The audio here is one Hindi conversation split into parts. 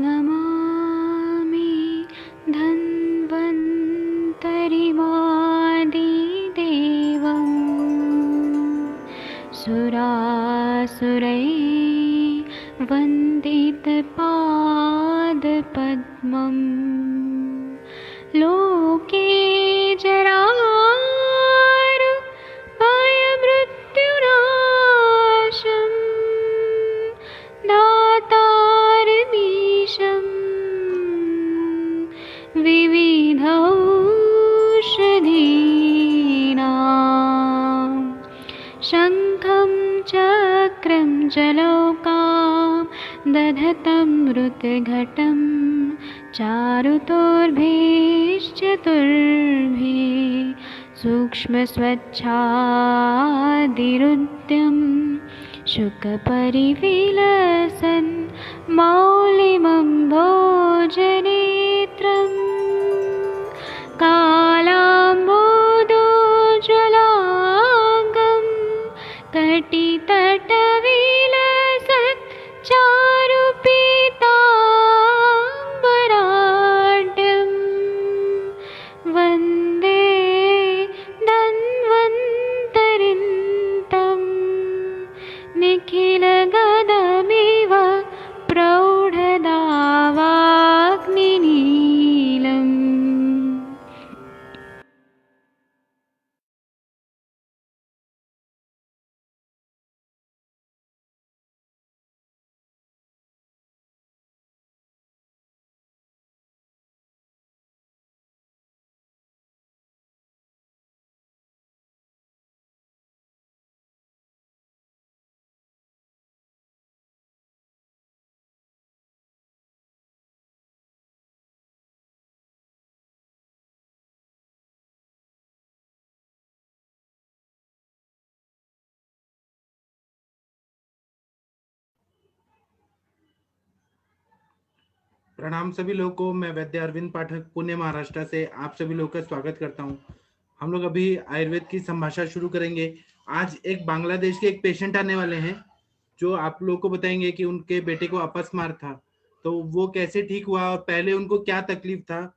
नमामि धन्वन्तरिमादिदेवम् सुरासुरैर्वन्दितपादपद्मम् लोके जरारुभयमृत्युनाशं दातारमीशं विविधौषधीनां शङ्खं चक्रं जलौकां दधतं मृतघटं चारुतोर्भिश्चतुर्भिः सूक्ष्मस्वच्छादिरुद्यं शुकपरिविलसन् मौलिमम्भोजनेत्रं कालाम्बोदोज्ज्वलाङ्गं कटितटविलसत् चारुपीताम्बराढ्यं वन्दे धन्वन्तरिन्तं निखिलगदमिव प्रौढदावाग्निनीलम्। प्रणाम सभी लोगों को। मैं वैद्य अरविंद पाठक पुणे महाराष्ट्र से आप सभी लोगों का स्वागत करता हूं। हम लोग अभी आयुर्वेद की संभाषा शुरू करेंगे। आज एक बांग्लादेश के एक पेशेंट आने वाले हैं जो आप लोगों को बताएंगे कि उनके बेटे को अपस्मार था, तो वो कैसे ठीक हुआ और पहले उनको क्या तकलीफ था,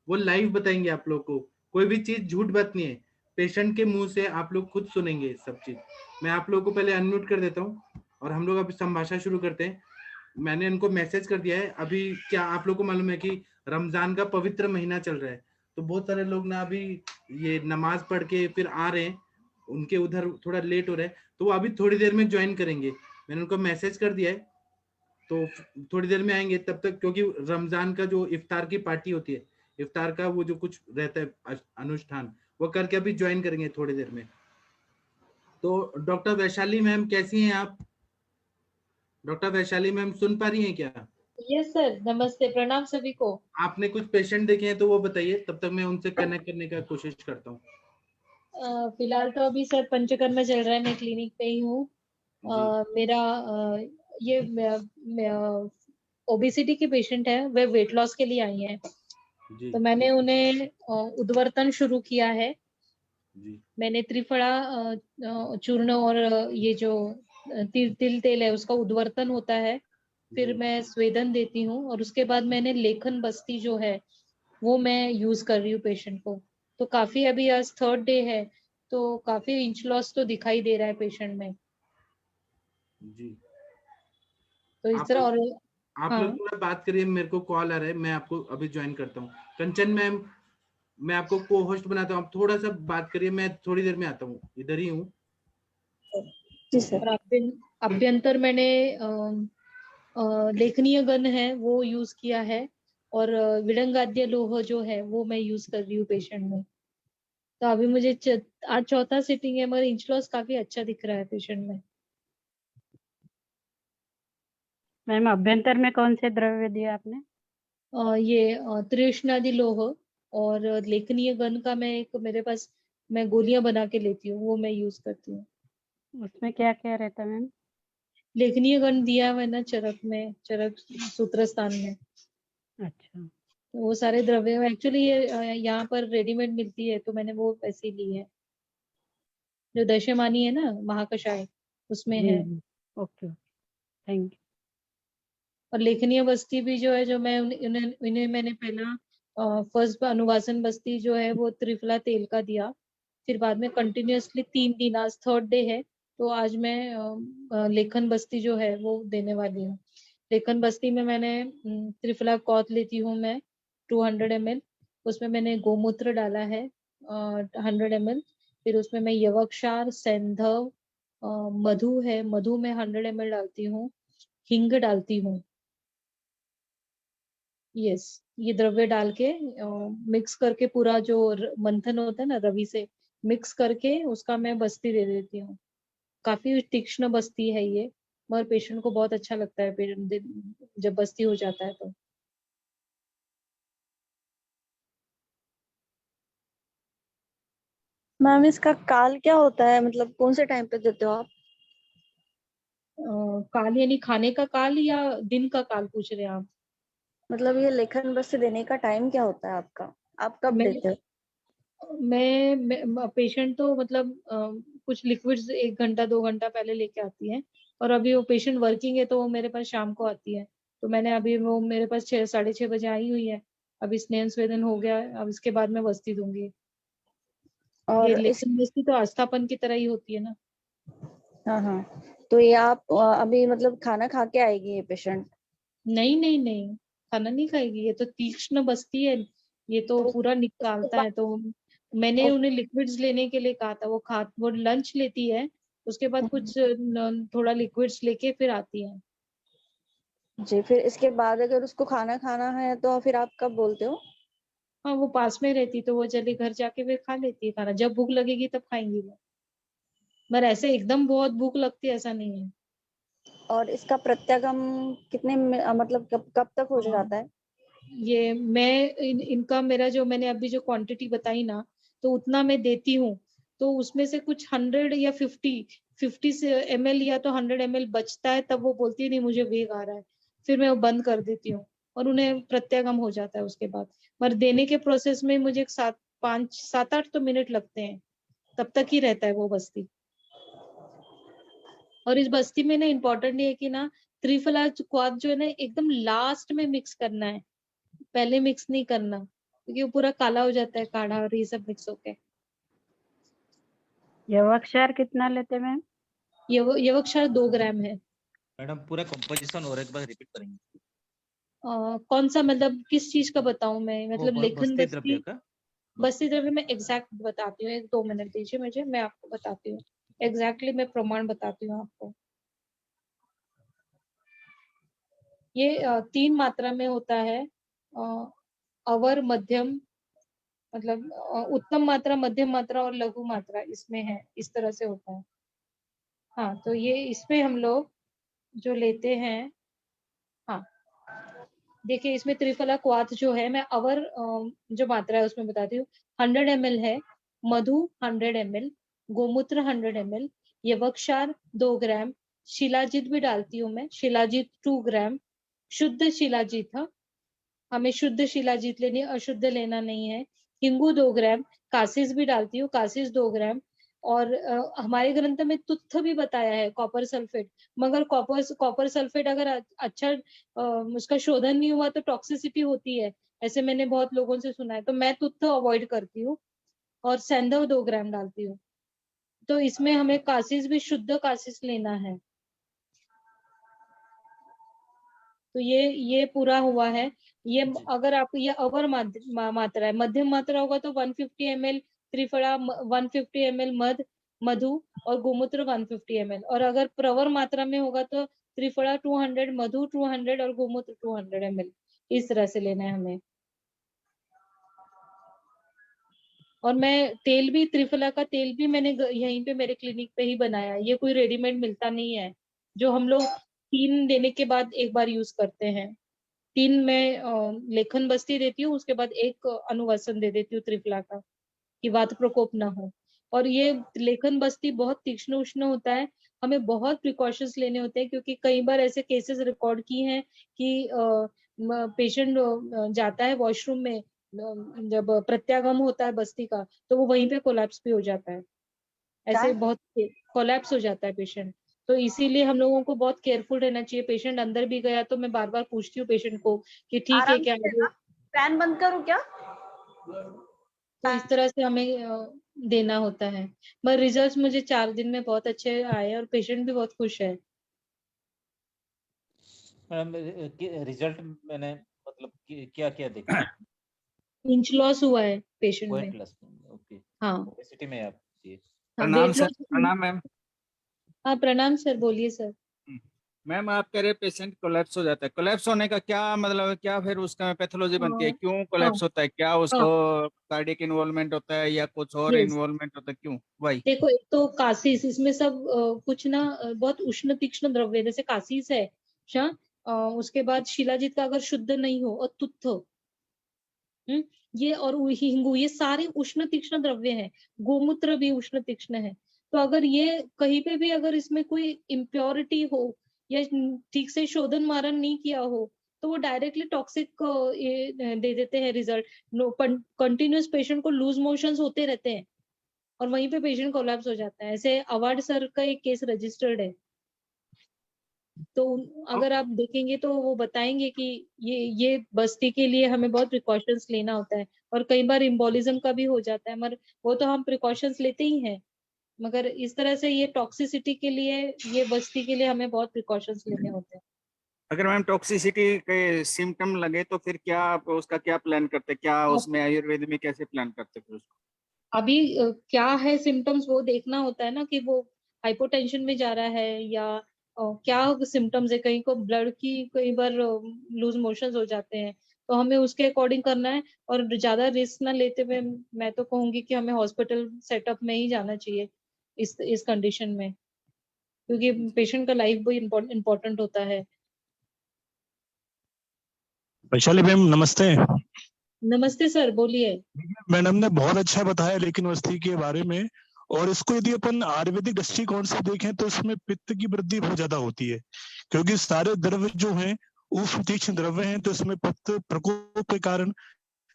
वो लाइव बताएंगे आप लोग को। कोई भी चीज झूठ बात नहीं है, पेशेंट के मुंह से आप लोग खुद सुनेंगे सब चीज। मैं आप लोगों को पहले अनम्यूट कर देता हूँ और हम लोग अभी संभाषा शुरू करते हैं। मैंने उनको मैसेज कर दिया है। अभी क्या आप लोग को मालूम है कि रमजान का पवित्र महीना चल रहा है, तो बहुत सारे लोग ना अभी ये नमाज पढ़ के फिर आ रहे हैं, उनके उधर थोड़ा लेट हो रहा है, तो वो अभी थोड़ी देर में ज्वाइन करेंगे। मैंने उनको मैसेज कर दिया है, तो थोड़ी देर में आएंगे तब तक, क्योंकि रमजान का जो इफ्तार की पार्टी होती है, इफ्तार का वो जो कुछ रहता है अनुष्ठान, वो करके अभी ज्वाइन करेंगे थोड़ी देर में। तो डॉक्टर वैशाली मैम कैसी हैं आप? डॉक्टर वैशाली मैम सुन पा रही हैं क्या? यस सर, नमस्ते, प्रणाम सभी को। आपने कुछ पेशेंट देखे हैं तो वो बताइए, तब तक मैं उनसे कनेक्ट करने का कोशिश करता हूँ। फिलहाल तो अभी सर पंचकर्म चल रहा है, मैं क्लिनिक पे ही हूँ। मेरा ये ओबेसिटी के पेशेंट है, वे वेट लॉस के लिए आई हैं। जी तो मैंने उन्हें उद्वर्तन शुरू किया है। जी मैंने त्रिफला चूर्ण और ये जो तिल तेल है उसका उद्वर्तन होता है, फिर जी मैं स्वेदन देती हूँ और उसके बाद मैंने लेखन बस्ती जो है वो मैं यूज कर रही हूँ पेशेंट को। तो काफी अभी आज थर्ड डे है, तो काफी इंच लॉस तो दिखाई दे रहा है पेशेंट में। जी तो इस आप तरह। लोग और आप लोग हाँ थोड़ा बात करिए, मेरे को कॉल आ रहा है, मैं आपको अभी ज्वाइन करता हूँ। कंचन मैम, मैं आपको को होस्ट बनाता हूँ, आप थोड़ा सा बात करिए, मैं थोड़ी देर में आता हूँ, इधर ही हूँ। जी सर। और अभ्यंतर मैंने लेखनीय गन है वो यूज किया है, और विडंगाद्य लोह जो है वो मैं यूज कर रही हूँ पेशेंट में। तो अभी मुझे आज चौथा सिटिंग है, मगर इंच लॉस काफी अच्छा दिख रहा है पेशेंट में। मैम अभ्यंतर में कौन से द्रव्य दिए आपने? ये त्रिउष्णादि लोह और लेखनीय गन का मैं एक मेरे पास, मैं गोलियां बना के लेती हूँ, वो मैं यूज करती हूँ। उसमें क्या क्या रहता है मैम? लेखनीय गन दिया है ना चरक में, चरक सूत्र स्थान में। अच्छा। तो वो सारे द्रव्य एक्चुअली ये यहाँ पर रेडीमेड मिलती है, तो मैंने वो वैसे ही ली है, जो दशमानी है ना महाकषाय, उसमें जी है। जी। Okay, thank you. और लेखनीय बस्ती भी जो है, जो मैं इन्हें मैंने पहला फर्स्ट अनुवासन बस्ती जो है वो त्रिफला तेल का दिया। फिर बाद में कंटिन्यूअसली 3 दिन, आज थर्ड डे है, तो आज मैं लेखन बस्ती जो है वो देने वाली हूँ। लेखन बस्ती में मैंने त्रिफला कौथ लेती हूँ मैं 200 ml। उसमें मैंने गोमूत्र डाला है 100 ml। फिर उसमें मैं यवक्षार, सैंधव, मधु है, मधु में 100 ml डालती हूँ, हींग डालती हूँ। यस, ये द्रव्य डाल के मिक्स करके पूरा जो मंथन होता है ना रवि से, मिक्स करके उसका मैं बस्ती दे देती हूँ। काफी तीक्ष्ण बस्ती है ये, मगर पेशेंट को बहुत अच्छा लगता है जब बस्ती हो जाता है तो। मैम इसका काल क्या होता है, मतलब कौन से टाइम पे देते हो आप? काल यानी खाने का काल या दिन का काल पूछ रहे हैं आप? मतलब ये लेखन बस से देने का टाइम क्या होता है आपका, आप कब मैं देते हो? मैं पेशेंट तो मतलब कुछ लिक्विड्स 1 घंटा 2 घंटा पहले लेके आती है, और अभी वो पेशेंट वर्किंग है तो वो मेरे पास शाम को आती है, तो मैंने अभी वो मेरे पास 6 साढ़े 6 बजे आई हुई है। अभी स्नेहन स्वेदन हो गया है, अब इसके बाद मैं बस्ती दूंगी। ये और इस लेकिन बस्ती तो आस्थापन की तरह ही होती है ना। हाँ हाँ, तो ये आप अभी मतलब खाना खा के आएगी ये पेशेंट? नहीं नहीं नहीं, खाना नहीं खाएगी, ये तो तीक्ष्ण बस्ती है, ये तो तो पूरा उसके निकालता बाद है। तो मैंने उन्हें लिक्विड्स लेने के लिए कहा था, वो लंच लेती है, उसके बाद कुछ थोड़ा लिक्विड्स लेके फिर आती है। जी, फिर इसके बाद अगर उसको खाना खाना है तो फिर आप कब बोलते हो? हाँ, वो पास में रहती तो वो जल्दी घर जाके फिर खा लेती है खाना, जब भूख लगेगी तब खाएंगी वो। पर ऐसे एकदम बहुत भूख लगती है ऐसा नहीं है। और इसका प्रत्यागम कितने मतलब कब कब तक हो हाँ, जाता है? ये मैं इनका मेरा जो मैंने अभी जो क्वांटिटी बताई ना, तो उतना मैं देती हूँ, तो उसमें से कुछ 100 या 50 से ml या तो 100 ml बचता है, तब वो बोलती है नहीं मुझे वेग आ रहा है, फिर मैं वो बंद कर देती हूँ, और उन्हें प्रत्यागम हो जाता है उसके बाद। पर देने के प्रोसेस में मुझे 7 8 तो मिनट लगते हैं, तब तक ही रहता है वो बस्ती। और इस बस्ती में ना इम्पोर्टेंट ये है कि ना त्रिफला क्वाथ जो है ना एकदम लास्ट में मिक्स करना है, पहले मिक्स नहीं करना, क्योंकि वो पूरा काला हो जाता है काढ़ा और ये सब मिक्स होके। यवक्षार कितना लेते मैम? यवक्षार 2 ग्राम है। मैडम पूरा कंपोजिशन और एक बार रिपीट करेंगे? कौन सा मतलब किस चीज का बताऊं मैं, वो मतलब लेखन बस्ती द्रव्य बस्ती? का। बस्ती द्रव्य में एग्जैक्ट बताती हूँ, 1 2 मिनट दीजिए मुझे, मैं आपको बताती हूँ एग्जैक्टली, मैं प्रमाण बताती हूँ आपको। ये 3 मात्रा में होता है, अवर, मध्यम, मतलब उत्तम मात्रा, मध्यम मात्रा और लघु मात्रा इसमें है, इस तरह से होता है। हाँ, तो ये इसमें हम लोग जो लेते हैं, हाँ देखिए इसमें त्रिफला क्वाथ जो है, मैं अवर जो मात्रा है उसमें बताती हूँ। 100 ml है, मधु 100 ml, गोमूत्र 100 ml, यवक्षार 2 ग्राम, शिलाजीत भी डालती हूँ मैं, शिलाजीत 2 ग्राम, शुद्ध शिलाजीत, हाँ हमें शुद्ध शिलाजीत लेनी है, अशुद्ध लेना नहीं है। हिंगू 2 ग्राम, कासिस भी डालती हूँ, कासिस 2 ग्राम। और हमारे ग्रंथ में तुत्थ भी बताया है, कॉपर सल्फेट, मगर कॉपर सल्फेट अगर अच्छा उसका शोधन नहीं हुआ तो टॉक्सिसिटी होती है, ऐसे मैंने बहुत लोगों से सुना है, तो मैं तुत्थ अवॉइड करती हूँ। और सैंधव 2 ग्राम डालती हूँ। तो इसमें हमें कासिस भी शुद्ध कासिस लेना है। तो ये पूरा हुआ है। ये जी। अगर आप ये अवर मात्रा है, मध्यम मात्रा होगा तो 150 ml त्रिफला, 150 ml मधु और गोमूत्र 150 ml, और अगर प्रवर मात्रा में होगा तो त्रिफला 200, मधु 200 और गोमूत्र 200 ml, इस तरह से लेना है हमें। और मैं तेल भी, त्रिफला का तेल भी मैंने यहीं पे मेरे क्लिनिक पे ही बनाया है, ये कोई रेडीमेड मिलता नहीं है, जो हम लोग 3 देने के बाद एक बार यूज करते हैं। 3 में लेखन बस्ती देती हूँ, उसके बाद एक अनुवासन दे देती हूँ त्रिफला का, कि वात प्रकोप ना हो। और ये लेखन बस्ती बहुत तीक्ष्ण उष्ण होता है, हमें बहुत प्रिकॉशंस लेने होते हैं, क्योंकि कई बार ऐसे केसेस रिकॉर्ड किए हैं कि पेशेंट जाता है वॉशरूम में, जब प्रत्यागम होता है बस्ती का, तो वो वहीं पे कोलैप्स भी हो जाता है, क्या? ऐसे बहुत कोलैप्स हो जाता है पेशेंट। तो इसीलिए हम लोगों को बहुत केयरफुल रहना चाहिए। पेशेंट अंदर भी गया तो मैं बार बार पूछती हूँ पेशेंट को कि ठीक है आराम क्या, से लेना। फैन बंद करूं क्या? तो इस तरह से हमें देना होता है। मगर रिजल्ट्स मुझे 4 दिन में बहुत अच्छे आए और पेशेंट भी बहुत खुश है। मैडम रिजल्ट मैंने मतलब क्या क्या देखा? इंच लॉस हुआ है पेशेंट में। Weight loss. ओके। हाँ ओबेसिटी में आप जी। हाँ, प्रणाम वेट सर। लॉस। प्रणाम मैम। हाँ प्रणाम सर, बोलिए सर। मैम आप कह रहे पेशेंट कोलैप्स हो जाता है, कोलैप्स होने का क्या मतलब है, क्या फिर उसका पैथोलॉजी बनती है, हाँ क्यों हाँ कोलैप्स होता है, क्या उसको हाँ, कार्डियक इन्वॉल्वमेंट होता है या कुछ और यस। इन्वॉल्वमेंट होता है, क्यों भाई? देखो, एक तो कासीस, इसमें सब कुछ ना बहुत उष्ण तीक्ष्ण द्रव्य, जैसे कासीस है। हाँ, उसके बाद शिलाजीत का अगर शुद्ध नहीं हो और तुत्थ, हम्म, ये और हिंगू, ये सारे उष्ण तीक्ष्ण द्रव्य हैं। गोमूत्र भी उष्ण तीक्ष्ण है। तो अगर ये कहीं पे भी अगर इसमें कोई इम्प्योरिटी हो या ठीक से शोधन मारन नहीं किया हो तो वो डायरेक्टली टॉक्सिक दे देते हैं रिजल्ट। नो, कंटिन्यूस पेशेंट को लूज मोशंस होते रहते हैं और वहीं पे पेशेंट कोलैप्स हो जाता है। ऐसे अवार्ड सर का एक केस रजिस्टर्ड है। तो अगर आप देखेंगे तो वो बताएंगे कि ये बस्ती के लिए हमें बहुत प्रिकॉशंस लेना होता है और कई बार इम्बोलिज्म का भी हो जाता है, मगर वो तो हम प्रिकॉशंस लेते ही हैं। मगर इस तरह से ये टॉक्सिसिटी के लिए, ये बस्ती के लिए हमें बहुत प्रिकॉशंस लेने होते हैं। अगर मैम टॉक्सिसिटी के सिम्टम लगे तो फिर क्या आप उसका क्या प्लान करते हैं, क्या अब उसमें आयुर्वेद में कैसे प्लान करते हैं फिर उसको? अभी क्या है सिम्टम्स वो देखना होता है ना, कि वो हाइपोटेंशन में जा रहा है या क्या सिम्टम्स है। कहीं को ब्लड की कई बार लूज मोशंस हो जाते हैं, तो हमें उसके अकॉर्डिंग करना है। और ज्यादा रिस्क ना लेते हुए मैं तो कहूंगी कि हमें हॉस्पिटल सेटअप में ही जाना चाहिए इस कंडीशन में, क्योंकि पेशेंट का लाइफ भी इम्पोर्टेंट होता है। वैशाली मैम नमस्ते। नमस्ते सर, बोलिए। मैडम ने बहुत अच्छा बताया लेकिन वस्ती के बारे में, और इसको यदि अपन आयुर्वेदिक दृष्टिकोण से देखें तो इसमें पित्त की वृद्धि बहुत ज्यादा होती है, क्योंकि सारे द्रव्य जो हैं उष्ण तीक्ष्ण द्रव्य हैं। तो इसमें पित्त प्रकोप के कारण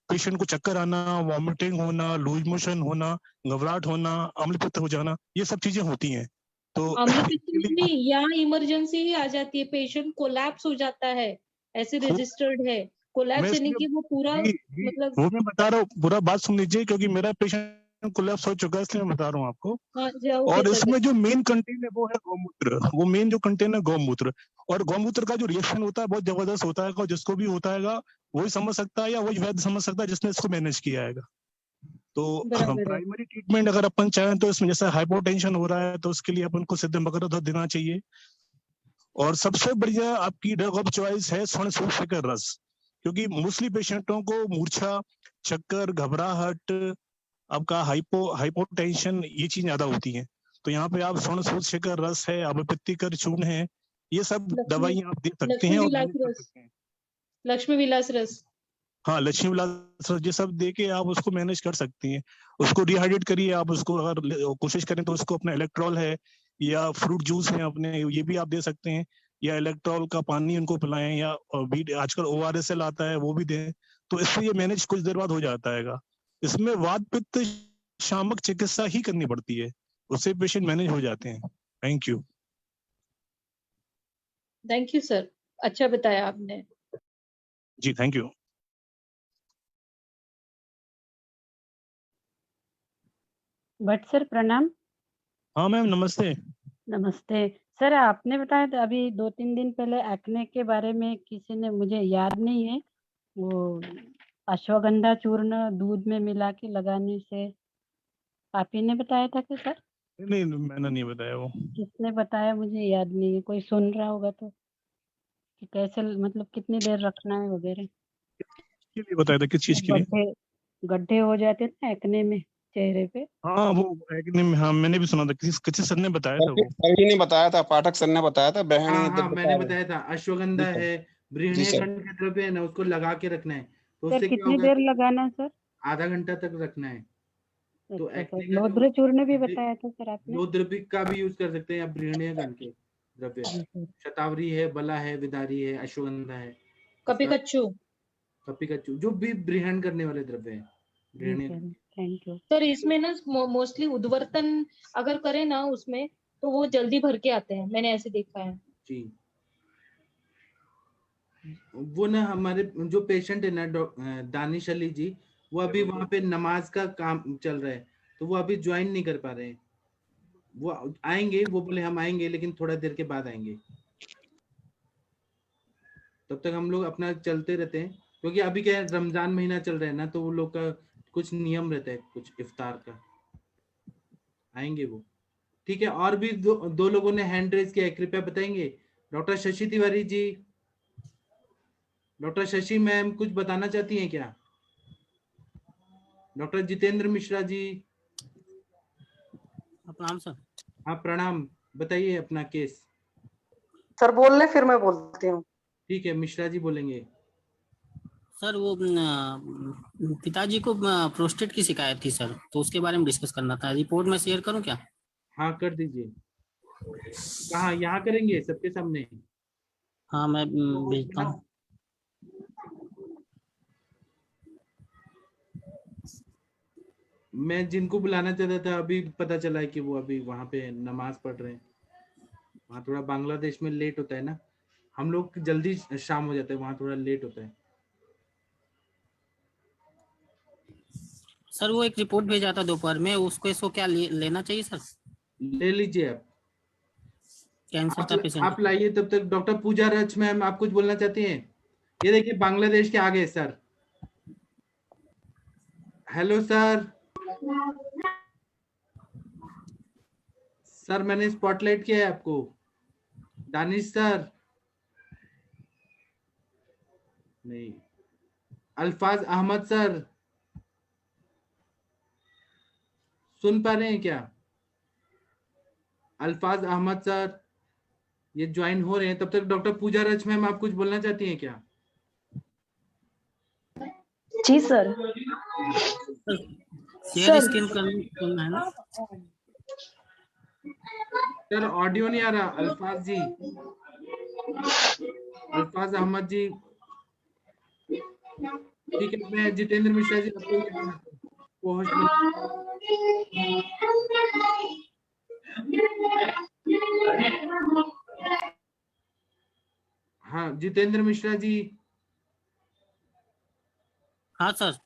पेशेंट को चक्कर आना, वॉमिटिंग होना, लूज मोशन होना, घबराहट होना, अम्ल पित्त हो जाना, ये सब चीजें होती हैं। तो अम्ल पित्त इसके में लिए नहीं, यहाँ इमरजेंसी ही आ जाती है, पेशेंट कोलैप्स हो जाता है, ऐसे हो- रजिस्टर्ड है। मैं कोलैप्स यानी इसलिए कि वो पूरा जी मतलब। वो मैं बता रहा हूँ, पूरा बात सुन लीजिए, क्योंकि मेरा पेशेंट कोलैप्स हो चुका है इसलिए मैं बता रहा हूँ आपको। हाँ जी, ओके और सर। इसमें जो मेन कंटेन है वो है गौमूत्र, वो मेन जो कंटेन है गौमूत्र। और गौमूत्र का जो रिएक्शन होता है बहुत जबरदस्त होता है, जिसको भी होता है वही समझ सकता है या वही वैद्य समझ सकता है जिसने इसको मैनेज किया है। तो बराबर है। प्राइमरी ट्रीटमेंट अगर अपन चाहें तो इसमें जैसे हाइपोटेंशन हो रहा है तो उसके लिए अपन को सिद्ध मगरध्वज देना चाहिए। और सबसे बढ़िया आपकी ड्रग ऑफ चॉइस है स्वर्ण शिकर रस, क्योंकि मोस्टली पेशेंटों को मूर्छा, चक्कर, घबराहट, आपका हाइपोटेंशन, ये चीज ज्यादा होती है। तो यहाँ पे आप स्वर्ण शिकर रस है, अभिपित्तिकर चूर्ण है, ये सब लक्ष्मी दवाइयां आप दे सकते लक्ष्मी हैं और विलास मैनेज कर रस, सकते हैं। लक्ष्मी विलास रस। हाँ, लक्ष्मी विलास रस, ये सब दे के आप उसको मैनेज कर सकती हैं। उसको डिहाइड्रेट करिए आप, उसको अगर कोशिश करें तो उसको अपना इलेक्ट्रॉल है या फ्रूट जूस है अपने, ये भी आप दे सकते हैं, या इलेक्ट्रॉल का पानी उनको पिलाएं, या आजकल ORSL आता है वो भी दें। तो इससे ये मैनेज कुछ देर बाद हो जाता है। इसमें वात पित्त शामक चिकित्सा ही करनी पड़ती है, उससे पेशेंट मैनेज हो जाते हैं। Thank you. Thank you sir, अच्छा बताया आपने। जी थैंक यू। भट्ट सर प्रणाम। हाँ मैम नमस्ते। नमस्ते सर, आपने बताया था अभी 2-3 दिन पहले एक्ने के बारे में, किसी ने, मुझे याद नहीं है, वो अश्वगंधा चूर्ण दूध में मिला के लगाने से, आप ही ने बताया था क्या सर? नहीं मैंने नहीं बताया वो। किसने बताया मुझे याद नहीं है, कोई सुन रहा होगा तो, कि कैसे मतलब कितनी देर रखना है वगैरह। किसके लिए बताया था, किस चीज के लिए? गड्ढे गड्ढे हो जाते थे ना एक्ने में चेहरे पे। हाँ वो एक्ने में, हाँ मैंने भी सुना था, किसी किसी सर ने बताया था वो। सर ही ने बताया था, पाठक सर ने बताया था, बहन हाँ ही हाँ, मैंने बता रहे। बताया था, अश्वगंधा जी सर। है, जी बृहणीय सर। खंड के द्रव्य है ना, उसको लगा के रखना है। तो सर उससे क्या कितनी होगा देर कि लगाना है सर? आधा घंटा तक रखना है। तो अच्छा सर, एक्ने का जो लोध्र चूर्ण भी बताया था सर आपने? लोद्रविक का भी यूज कर सकते हैं, या बृहणीय गण के द्रव्य, जी सर। शतावरी है, बला है, विदारी है, अश्वगंधा है, कपी इसका कच्चू। कपिकच्चू, जो भी बृहण करने वाले द्रव्य है, जी बृहणीय सर, गण के। Thank you. सर इसमें ना मोस्टली उद्वर्तन अगर करें ना उसमें, तो वो जल्दी भर के आते हैं, मैंने ऐसे देखा है। जी, वो ना हमारे जो पेशेंट है ना दानिश अली जी, वो अभी वहाँ पे नमाज का काम चल रहा है, तो वो अभी ज्वाइन नहीं कर पा रहे हैं। वो आएंगे, वो बोले हम आएंगे लेकिन थोड़ा देर के बाद आएंगे। तब तक हम लोग अपना चलते रहते हैं, क्योंकि अभी क्या है, रमजान महीना चल रहा है ना, तो वो लोग का कुछ नियम रहता है, कुछ इफ्तार का। आएंगे वो। ठीक है, और भी दो लोगों ने हैंड रेज किया है, कृपया बताएंगे। Doctor Shashi Tiwari ji, doctor Shashi ma'am कुछ बताना चाहती हैं क्या? डॉक्टर जितेंद्र मिश्रा जी। प्रणाम सर। हाँ प्रणाम, बताइए अपना केस। सर बोल ले, फिर मैं बोलती हूँ। ठीक है, मिश्रा जी बोलेंगे। सर वो पिताजी को प्रोस्टेट की शिकायत थी सर, तो उसके बारे में डिस्कस करना था। रिपोर्ट में शेयर करूं क्या? हाँ कर दीजिए। कहाँ, यहाँ करेंगे सबके सामने? हाँ मैं भेजता हूँ। मैं जिनको बुलाना चाहता था, अभी पता चला है कि वो अभी वहाँ पे नमाज पढ़ रहे हैं। वहाँ थोड़ा बांग्लादेश में लेट होता है ना, हम लोग जल्दी शाम हो जाता है, वहाँ थोड़ा लेट होता है। सर वो एक रिपोर्ट भेजा था दोपहर में, उसको इसको क्या लेना चाहिए सर? ले लीजिए आप। कैंसर का पेशेंट। आप लाइए तब तक। डॉक्टर पूजा रच मैम, आप कुछ बोलना चाहती हैं? ये देखिए बांग्लादेश के आगे सर। Hello sir. सर मैंने स्पॉटलाइट किया है आपको। दानिश सर नहीं। अल्फाज अहमद सर, सुन पा रहे हैं क्या? अल्फाज अहमद सर ये ज्वाइन हो रहे हैं। तब तक डॉक्टर पूजा रच मैम, आप कुछ बोलना चाहती हैं क्या? जी सर। शेयर स्क्रीन करना है ना सर? ऑडियो नहीं आ रहा। अल्फाज जी, अल्फाज अहमद जी। ठीक है, मैं जितेंद्र मिश्रा जी आपको हाँ जितेंद्र मिश्रा जी। हाँ सर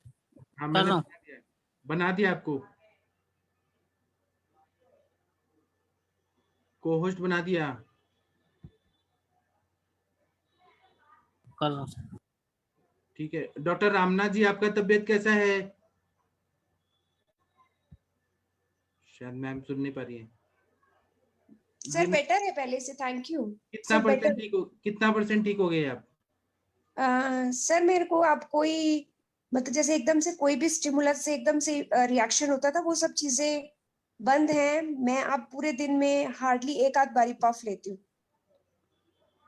हाँ मैंने बना दिया आपको, को होस्ट बना दिया। कर रहा हूँ। ठीक है, डॉक्टर रामनाथ जी आपका तबीयत कैसा है? शायद मैम सुन नहीं पा रही है। सर बेटर है पहले से, थैंक यू। कितना परसेंट ठीक हो गए आप? सर मेरे को आप कोई मतलब जैसे एकदम से कोई भी स्टिमुलस से एकदम से रिएक्शन होता था, वो सब चीजें बंद हैं। मैं अब पूरे दिन में हार्डली एक आध बारी पफ लेती हूँ।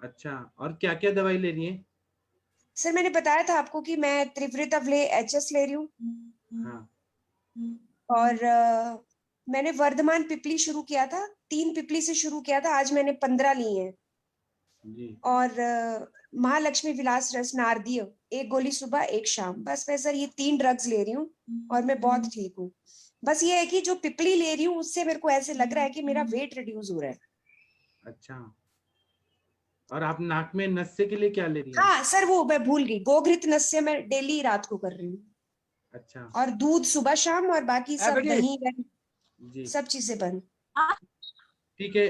अच्छा, और क्या क्या दवाई ले रही है? सर मैंने बताया था आपको कि मैं त्रिवृतवले एचएस ले रही हूँ। हाँ। और मैंने वर्धमान पिपली शुरू किया था, 3 पिपली से शुरू किया था, आज मैंने 15 ली है। जी। और महालक्ष्मी विलास रस नारदीय, 1 गोली सुबह 1 शाम, बस मैं सर ये 3 ड्रग्स ले रही हूँ और मैं बहुत ठीक हूँ। बस ये है कि जो पिपली ले रही हूँ उससे मेरे को ऐसे लग रहा है कि मेरा वेट रिड्यूस हो रहा है। अच्छा, और आप नाक में नस्से के लिए क्या ले रही हैं? हाँ सर वो मैं भूल गई, गोघृत नस्से मैं डेली रात को कर रही हूँ। अच्छा। और दूध सुबह शाम, और बाकी सब दही जी, सब चीजें बंद। ठीक है।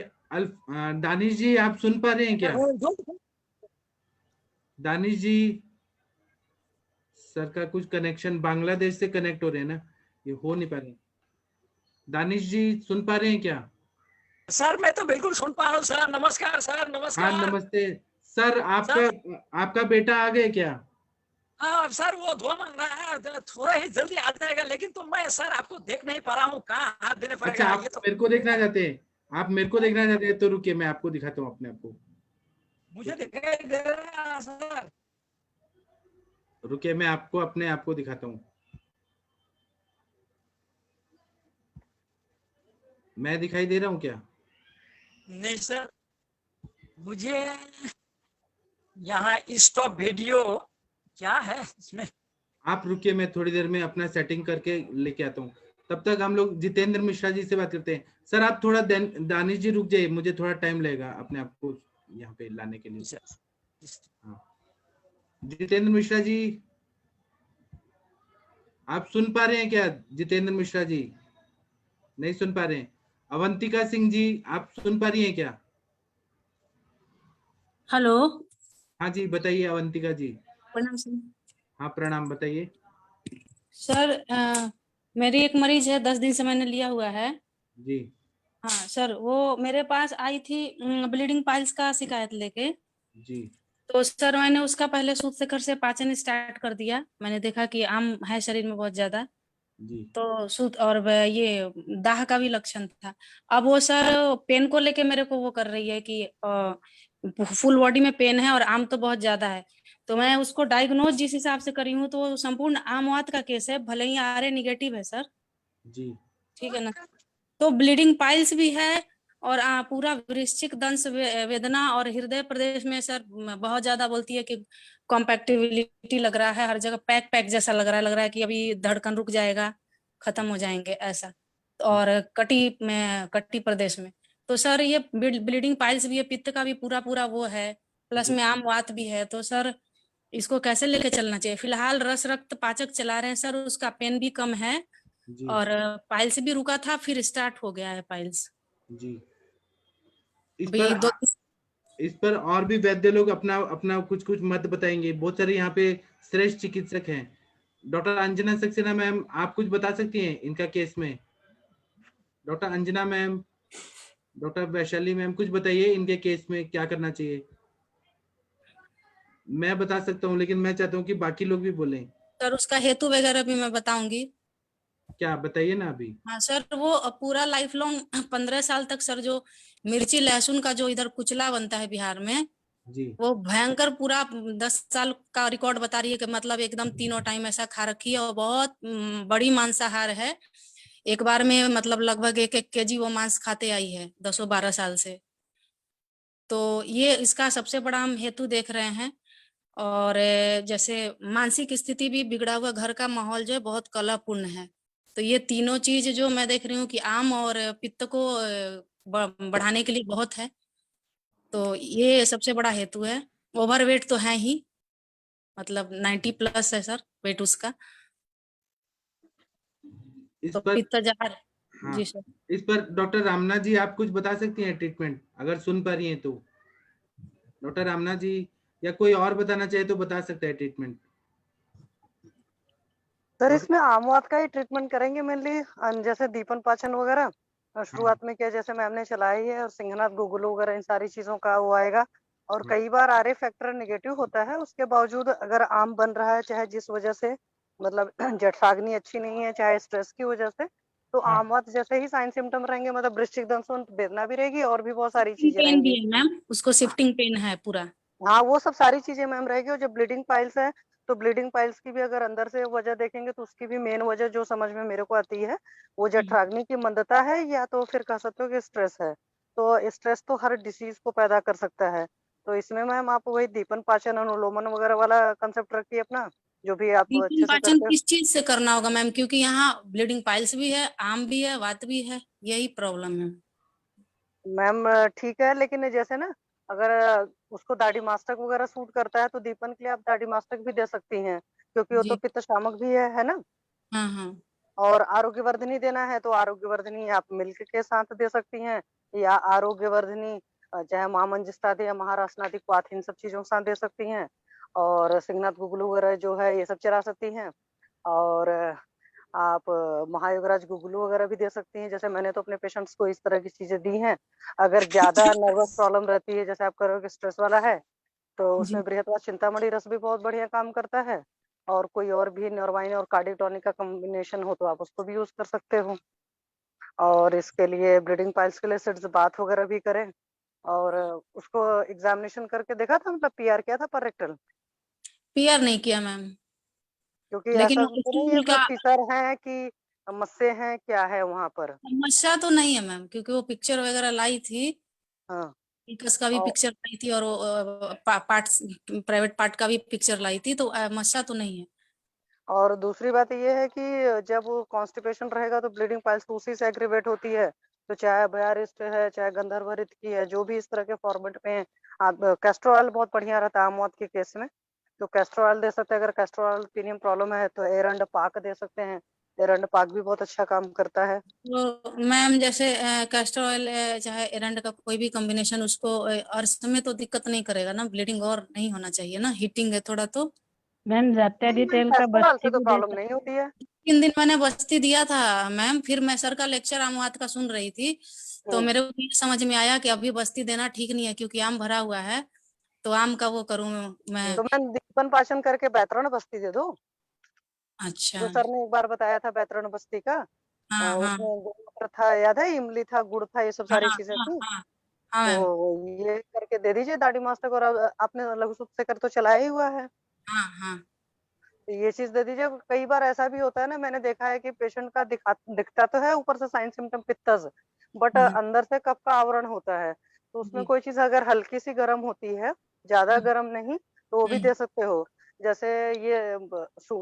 दानिश जी आप सुन पा रहे हैं क्या? दानिश जी, सर का कुछ कनेक्शन बांग्लादेश से कनेक्ट हो रहे हैं ना, ये हो नहीं पा रहे। दानिश जी सुन पा रहे हैं क्या? सर मैं तो बिल्कुल सुन पा रहा हूँ सर। नमस्कार सर। नमस्कार। हाँ नमस्ते सर। आपका बेटा आ गया क्या? हाँ सर वो दुआ मांग रहा है, थोड़ा ही जल्दी आ जाएगा, लेकिन तो मैं सर आपको देख नहीं पा रहा हूँ, कहाँ हाथ देने पड़ेगा? अच्छा, आप मेरे को देखना चाहते हैं? आप मेरे को देखना चाहते हैं तो रुकिए, मैं आपको दिखाता हूँ अपने आप को। मुझे दिखाई दे रहा है सर। रुकिए, मैं आपको अपने आप को दिखाता हूँ। मैं दिखाई दे रहा हूँ क्या? नहीं सर, मुझे यहाँ स्टॉप वीडियो क्या है इसमें? आप रुकिए, मैं थोड़ी देर में अपना सेटिंग करके लेके आता हूँ। तब तक हम लोग जितेंद्र मिश्रा जी से बात करते हैं। सर आप थोड़ा दानिश जी रुक जाइए, मुझे थोड़ा टाइम लगेगा अपने आप को यहाँ पे लाने के लिए। हाँ जितेंद्र मिश्रा जी आप सुन पा रहे हैं क्या? जितेंद्र मिश्रा जी नहीं सुन पा रहे हैं। अवंतिका सिंह जी आप सुन पा रही हैं क्या? हेलो। हाँ जी बताइए अवंतिका जी। प्रणाम सर। हाँ प्रणाम बताइए। सर मेरी एक मरीज है, 10 दिन से मैंने लिया हुआ है। जी हाँ सर, वो मेरे पास आई थी ब्लीडिंग पाइल्स का शिकायत लेके। जी तो सर मैंने उसका पहले सूद शेखर से पाचन स्टार्ट कर दिया। मैंने देखा कि आम है शरीर में बहुत ज्यादा, जी तो सूद और ये दाह का भी लक्षण था। अब वो सर पेन को लेके मेरे को वो कर रही है कि फुल बॉडी में पेन है और आम तो बहुत ज्यादा है। तो मैं उसको डायग्नोज जिस हिसाब से करी हूँ तो वो संपूर्ण आमवात का केस है, भले ही आरए निगेटिव है सर, जी ठीक है ना। तो ब्लीडिंग पाइल्स भी है और पूरा वृश्चिक दंश वेदना और हृदय प्रदेश में सर बहुत ज्यादा बोलती है कि कॉम्पैक्टिबिलिटी लग रहा है, हर जगह पैक पैक जैसा लग रहा है कि अभी धड़कन रुक जाएगा, खत्म हो जाएंगे ऐसा। और कटी प्रदेश में तो सर ये ब्लीडिंग पाइल्स भी है, पित्त का भी पूरा पूरा वो है, प्लस में आम वात भी है। तो सर इसको कैसे लेके चलना चाहिए? फिलहाल रस रक्त पाचक चला रहे हैं सर, उसका पेन भी कम है जी और पाइल्स भी रुका था, फिर स्टार्ट हो गया है पाइल्स। जी इस अभी पर इस पर और भी वैद्य लोग अपना अपना कुछ कुछ मत बताएंगे। बहुत सारे यहाँ पे श्रेष्ठ चिकित्सक हैं। डॉक्टर अंजना सक्सेना मैम आप कुछ बता सकती हैं इनका केस में? Doctor Anjana ma'am, doctor Vaishali ma'am कुछ बताइए इनके केस में क्या करना चाहिए। मैं बता सकता हूँ लेकिन मैं चाहता हूँ कि बाकी लोग भी बोलें। सर उसका हेतु वगैरह भी मैं बताऊंगी। क्या बताइए ना अभी। हाँ सर, वो पूरा लाइफ लॉन्ग 15 साल तक सर जो मिर्ची लहसुन का जो इधर कुचला बनता है बिहार में, जी वो भयंकर पूरा 10 साल का रिकॉर्ड बता रही है कि मतलब एकदम तीनों टाइम ऐसा खा रखी है और बहुत बड़ी मांसाहार है। एक बार में मतलब लगभग 1-1 केजी वो मांस खाते आई है 10-12 साल से। तो ये इसका सबसे बड़ा हम हेतु देख रहे हैं। और जैसे मानसिक स्थिति भी बिगड़ा हुआ, घर का माहौल जो है बहुत कलहपूर्ण है। तो ये तीनों चीज जो मैं देख रही हूँ कि आम और पित्त को बढ़ाने के लिए बहुत है। तो ये सबसे बड़ा हेतु है। ओवरवेट तो है ही, मतलब 90+ है सर वेट उसका। इस तो पर पित्त जार। हाँ जी सर। इस पर डॉक्टर रामना जी आप कुछ बता सकती हैं ट्रीटमेंट अगर सुन पा रही हैं तो? डॉक्टर रामना जी या कोई और बताना चाहे तो बता सकता है ट्रीटमेंट। सर इसमें आमवात का ही ट्रीटमेंट करेंगे मेनली, जैसे दीपन पाचन वगैरह। और शुरुआत में क्या जैसे मैम ने चलाई है, और सिंहनाथ गुगुलू वगैरह इन सारी चीजों का वो आएगा। और कई बार आरए फैक्टर नेगेटिव होता है, उसके बावजूद अगर आम बन रहा है, चाहे जिस वजह से मतलब जठराग्नि अच्छी नहीं है, चाहे स्ट्रेस की वजह से, तो आमवात जैसे ही साइन सिम्टम रहेंगे, मतलब वृश्चिक दंशन वेदना भी रहेगी और भी बहुत सारी चीजें पेन भी रहेंगी। है मैम, उसको शिफ्टिंग पेन है पूरा। हाँ वो सब सारी चीजें मैम रहेगी। और जब ब्लीडिंग पाइल्स है, तो ब्लीडिंग पाइल्स की भी अगर अंदर से वजह देखेंगे तो उसकी भी मेन वजह जो समझ में मेरे को आती है, वो जठराग्नि की मंदता है, या तो फिर कह सकते हो कि स्ट्रेस है। तो स्ट्रेस तो हर डिसीज को पैदा कर सकता है। तो इसमें मैम आप वही दीपन पाचन अनुलोमन वगैरह वाला कंसेप्ट रखिए अपना, जो भी आप दीपन अच्छे से पाचन करते हो। किस चीज से करना होगा मैम? क्योंकि यहाँ ब्लीडिंग पाइल्स भी है, आम भी है, वात भी है, यही प्रॉब्लम है। मैम ठीक है, लेकिन जैसे ना, अगर उसको दाढ़ी मास्टक वगैरह सूट करता है, तो दीपन के लिए आप दाढ़ी मास्टक भी दे सकती हैं, क्योंकि वो तो जी पित्त शामक भी है ना। हाँ हाँ। और आरोग्यवर्धनी देना है तो आरोग्यवर्धनी आप मिल्क के साथ दे सकती हैं, या आरोग्यवर्धनी चाहे महामंजिष्ठादि या महारासनादि क्वाथ इन सब चीजों के साथ दे सकती हैं। और सिंहनाथ गुगलू वगैरह जो है ये सब चला सकती हैं। और आप महायोगराज गुगलू वगैरह भी दे सकती हैं। जैसे मैंने तो अपने पेशेंट्स को इस तरह की चीजें दी हैं। अगर ज्यादा नर्वस प्रॉब्लम रहती है, जैसे आप कह रहे हो कि स्ट्रेस वाला है, तो जी उसमें बृहत्वा चिंतामणि रस भी बहुत बढ़िया काम करता है। और कोई और भी नॉर्वाइन और कार्डिक टॉनिक का कॉम्बिनेशन हो तो आप उसको भी यूज कर सकते हो। और इसके लिए ब्लीडिंग पाइल्स के लिए सिड्स बाथ वगैरह भी करें। और उसको एग्जामिनेशन करके देखा था, मतलब पीआर किया था पर रेक्टल, पीआर नहीं किया मैम, क्योंकि लेकिन ऐसा वो तो नहीं है स्टूल मतलब का फीसर है कि मस्से हैं, क्या है वहां पर। समस्या तो नहीं है मैम, क्योंकि वो पिक्चर वगैरह लाई थी, हाँ पीकस का भी और पिक्चर लाई थी और पार्ट्स प्राइवेट पार्ट का भी पिक्चर लाई थी, तो समस्या तो नहीं है। और दूसरी बात ये है कि जब वो कॉन्स्टिपेशन रहेगा तो ब्लीडिंग पाइल्स तो उसी से एग्रीवेट होती है। तो चाहे बयारिस्ट है, चाहे गंधर्व की है, जो भी इस तरह के फॉर्मेट में है, आप कैस्टर ऑयल बहुत बढ़िया रहता है आमोद के केस में। तो कैस्टर ऑयल दे सकते हैं। अगर कैस्टर ऑयल पीनियम प्रॉब्लम है तो एरंड पाक दे सकते हैं। एरंड पाक भी बहुत अच्छा काम करता है। तो मैम जैसे कैस्टर ऑयल चाहे एरंड का कोई भी कॉम्बिनेशन उसको अर्श में तो दिक्कत नहीं करेगा ना, ब्लीडिंग और नहीं होना चाहिए ना, हीटिंग है थोड़ा तो। मैम जात्यादी तेल का कैस्टर ऑयल बस्ती से तो भी दे प्रॉब्लम सकते नहीं होती है। 3 दिन मैंने बस्ती दिया था मैम, फिर मैं सर का लेक्चर आमवाद का सुन रही थी तो मेरे को ये समझ में आया कि अभी बस्ती देना ठीक नहीं है क्योंकि आम भरा हुआ है, तो आम का वो करूँ मैं। तो मैं दीपन पाचन करके बैतरण बस्ती दे दो, अच्छा। जो सर ने एक बार बताया था बैतरण बस्ती का। हाँ हाँ उसमें गोमूत्र था, याद है, इमली था, गुड़ था, ये सब हाँ सारी हाँ चीजें थी। हाँ हाँ तो मैम। ये करके दे दीजिए दाढ़ी मास्टर को। और आपने लघु सूत्र से कर तो चलाया ही हुआ है, हाँ हाँ तो ये चीज दे दीजिए। कई बार ऐसा भी होता है ना, मैंने देखा है कि पेशेंट का दिखता तो है ऊपर से साइन सिम्टम पित्तज, बट अंदर से कफ का आवरण होता है। तो उसमें जी। कोई चीज अगर हल्की सी गर्म होती है, ज्यादा गर्म नहीं, तो वो भी दे सकते हो। जैसे ये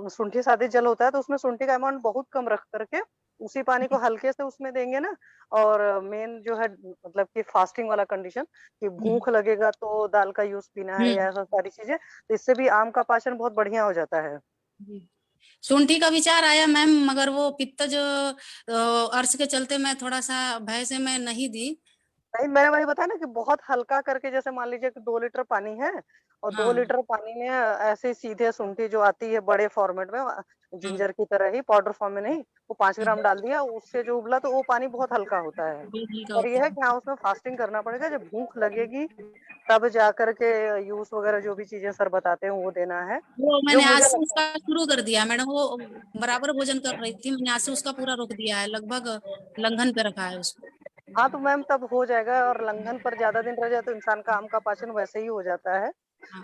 शुंठी सादी जल होता है तो उसमें शुंठी का अमाउंट बहुत कम रख करके उसी पानी को हल्के से उसमें देंगे ना। और मेन जो है मतलब कि फास्टिंग वाला कंडीशन, कि भूख लगेगा तो दाल का यूज पीना है, या ऐसा सारी चीजें, तो इससे भी आम का पाचन बहुत बढ़िया हो जाता है। शुंठी का विचार आया मैम, मगर वो पित्त जो अर्श के चलते मैं थोड़ा सा भय से मैं नहीं दी। नहीं, मैंने वही बताया ना कि बहुत हल्का करके, जैसे मान लीजिए कि 2 लीटर पानी है और 2 लीटर पानी में ऐसे सीधे शुंठी जो आती है बड़े फॉर्मेट में, जिंजर की तरह ही, पाउडर फॉर्म में नहीं, वो 5 ग्राम डाल दिया, उससे जो उबला तो वो पानी बहुत हल्का होता है। और ये है कि हाँ, उसमें फास्टिंग करना पड़ेगा, जब भूख लगेगी तब जा करके यूज वगैरह जो भी चीजें सर बताते हैं वो देना है। वो जो मैंने आज मुझे से लगता उसका शुरू कर दिया मैडम, वो बराबर भोजन कर रही थी, मैंने आज से उसका पूरा रोक दिया है, लगभग लंघन पे रखा है उसको। हाँ, तो मैम तब हो जाएगा। और लंघन पर ज्यादा दिन रह जाए तो इंसान का आम का पाचन वैसे ही हो जाता है।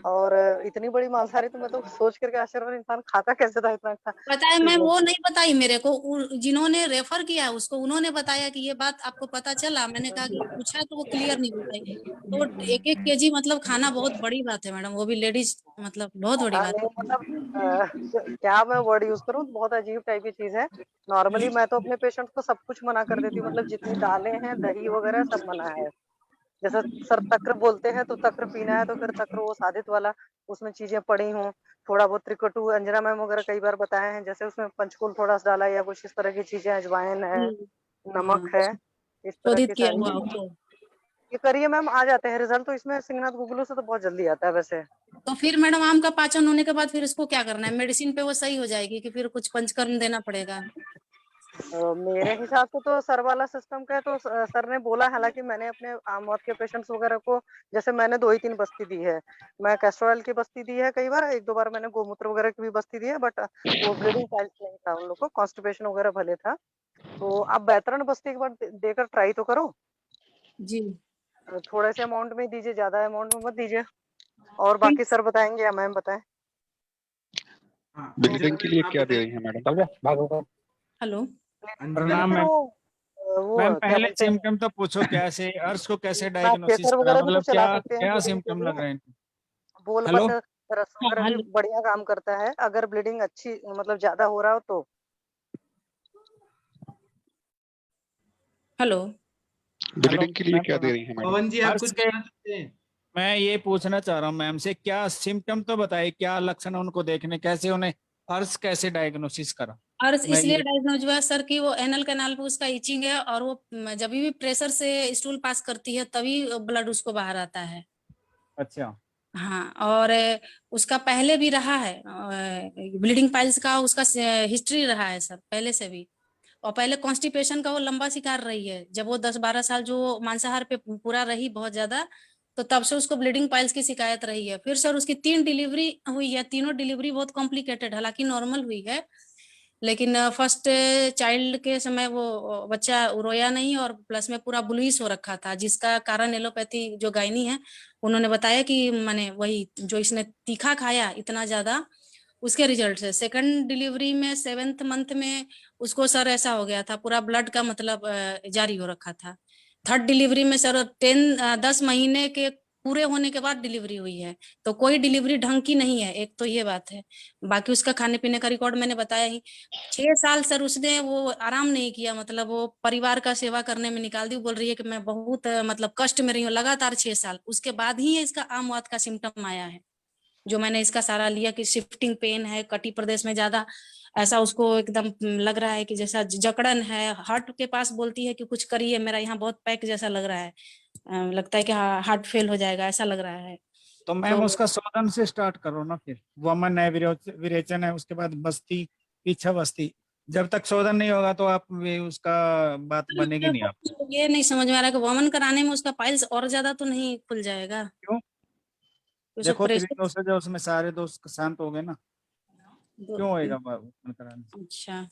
और इतनी बड़ी मांसाहारी तो मैं तो सोच करके आश्चर्य हुआ, इंसान खाता कैसे था इतना अच्छा। पता है मैम, वो नहीं बताई मेरे को, जिन्होंने रेफर किया उसको उन्होंने बताया कि ये बात आपको पता चला। मैंने कहा कि पूछा तो वो क्लियर नहीं बताई। तो 1-1 केजी मतलब खाना बहुत बड़ी बात है मैडम, वो भी लेडीज, मतलब बहुत बड़ी हाँ, बात नहीं है। मतलब क्या मैं वर्ड यूज करूँ, बहुत अजीब टाइप की चीज है। नॉर्मली मैं तो अपने पेशेंट को सब कुछ मना कर देती हूँ, मतलब जितनी दालें हैं, दही वगैरह सब मना है। जैसे सर तक्र बोलते हैं तो तक्र पीना है तो फिर तक्र वो सादित वाला, उसमें चीजें पड़ी हों, थोड़ा बहुत त्रिकटु, अंजना मैम वगैरह कई बार बताए हैं, जैसे उसमें पंचकुल थोड़ा सा डाला या कुछ इस तरह की चीजें, अजवाइन है, नमक है, इस तरह शोधित की किया सारी हुआ चीजें। उसको। ये करिए मैम, आ जाते हैं रिजल्ट तो। इसमें सिंगनाथ गुगलू से तो बहुत जल्दी आता है वैसे। तो फिर मैडम आम का पाचन होने के बाद फिर इसको क्या करना है, मेडिसिन पे वो सही हो जाएगी कि फिर कुछ पंचकर्म देना पड़ेगा? मेरे हिसाब से तो सर वाला सिस्टम का है, तो सर ने बोला, हालांकि मैंने अपने मौत के पेशेंट्स वगैरह को, जैसे मैंने 2 ही 3 बस्ती दी है। मैं कैस्टर ऑयल की बस्ती दी है कई बार, 1-2 बार मैंने गोमूत्र वगैरह की भी बस्ती दी है, बट वो ब्लीडिंग पाइल्स नहीं था उन लोग को, कॉन्स्टिपेशन वगैरह भले था। तो आप बैतरण बस्ती एक बार देकर ट्राई तो करो। जी। थोड़े से अमाउंट में दीजिए, ज्यादा अमाउंट में मत दीजिए। और बाकी सर बताएंगे या मैम बताएं? ब्लीडिंग के लिए क्या दे रही है मैडम? हेलो। प्रणाम फिर मैम। वो मैम क्या पहले बोलते हैं, सिम्टम तो पूछो, कैसे अर्श को कैसे आप डायग्नोसिस केसर करा, वगैरह भी तो मतलब चला क्या सकते हैं क्या ब्लीडिंग के सिम्टम लग लिए। रहे हैं? हेलो। बोलबट रस वगैरह भी बढ़िया काम करता है अगर ब्लीडिंग अच्छी, मतलब ज्यादा हो रहा हो तो। हेलो। ब्लीडिंग के लिए क्या दे रही है मैडम? पवन जी आप अर्श कुछ के, बता सकते हैं? मैं ये पूछना चाह रहा हूँ मैम से, क्या सिम्टम तो बताइए, क्या लक्षण उनको देखने, कैसे उन्हें अर्श कैसे डायग्नोसिस करा? और मैं इसलिए ये डायग्नोज हुआ सर कि वो एनल कैनाल पे उसका इचिंग है, और वो जब भी प्रेशर से स्टूल पास करती है तभी ब्लड उसको बाहर आता है। अच्छा। हाँ, और उसका पहले भी रहा है ब्लीडिंग पाइल्स का, उसका हिस्ट्री रहा है सर पहले से भी। और पहले कॉन्स्टिपेशन का वो लंबा शिकार रही है, जब वो 10-12 साल जो मांसाहार पे पूरा रही बहुत ज्यादा, तो तब से उसको ब्लीडिंग पाइल्स की शिकायत रही है। फिर सर उसकी 3 डिलीवरी हुई है, तीनों डिलीवरी बहुत कॉम्प्लिकेटेड, हालांकि नॉर्मल हुई है, लेकिन फर्स्ट चाइल्ड के समय वो बच्चा रोया नहीं, और प्लस में पूरा ब्लूइश हो रखा था, जिसका कारण एलोपैथी जो गायनी है उन्होंने बताया कि माने वही जो इसने तीखा खाया इतना ज्यादा, उसके रिजल्ट से। सेकंड डिलीवरी में 7th मंथ में उसको सर ऐसा हो गया था, पूरा ब्लड का मतलब जारी हो रखा था। थर्ड डिलीवरी में सर 10 महीने के पूरे होने के बाद डिलीवरी हुई है, तो कोई डिलीवरी ढंग की नहीं है, एक तो ये बात है। बाकी उसका खाने पीने का रिकॉर्ड मैंने बताया ही। 6 साल सर उसने वो आराम नहीं किया, मतलब वो परिवार का सेवा करने में निकाल दी। बोल रही है कि मैं बहुत मतलब कष्ट में रही हूँ लगातार 6 साल, उसके बाद ही इसका आम वात का सिम्टम आया है। जो मैंने इसका सारा लिया कि शिफ्टिंग पेन है, कटी प्रदेश में ज्यादा ऐसा उसको एकदम लग रहा है कि जैसा जकड़न है, हार्ट के पास बोलती है कि कुछ करिए, मेरा यहाँ बहुत पैक जैसा लग रहा है, लगता है कि हार्ट फेल हो जाएगा, ऐसा लग रहा है। तो मैम उसका शोधन से स्टार्ट करो ना, फिर वमन है, विरेचन है, उसके बाद बस्ती, पीछा बस्ती। जब तक शोधन नहीं होगा तो आप उसका बात बनेगी नहीं आप। ये नहीं समझ में आ रहा कि वमन कराने में उसका पाइल्स और ज्यादा तो नहीं खुल जाएगा? क्यों? देखो जो उसमें सारे दोस्त शांत हो गए ना, क्यों होएगा वमन कराने से? अच्छा,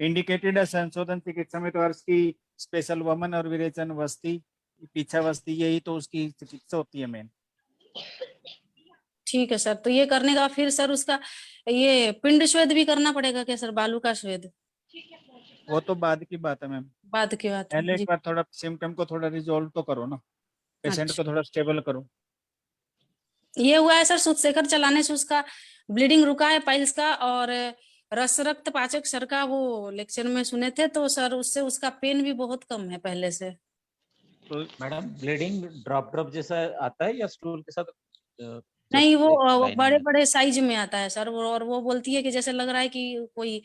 इंडिकेटेड है संशोधन चिकित्सा में तो अर्श की स्पेशल वमन और विरेचन बस्ती, पीछा बस्ती, यही तो उसकी चिकित्सा होती है मेन। ठीक है सर। तो ये करने का फिर सर उसका ये पिंड स्वेद भी करना पड़ेगा क्या सर, बालू का स्वेद? वो तो बाद की बात है मैम, बाद की बात है पहले एक जी। बार थोड़ा सिम्टम को थोड़ा रिजोल्व तो करो ना, पेशेंट को थोड़ा स्टेबल करो। ये हुआ है सर सूतशेखर चलाने से उसका ब्लीडिंग रुका है पाइल्स का, और रस रक्त पाचक सर का वो लेक्चर में सुने थे, तो सर उससे उसका पेन भी बहुत कम है पहले से। तो मैडम ब्लीडिंग ड्रॉप जैसा आता है या स्टूल के साथ? नहीं, वो बड़े बड़े साइज में आता है सर, और वो बोलती है कि जैसे लग रहा है कि कोई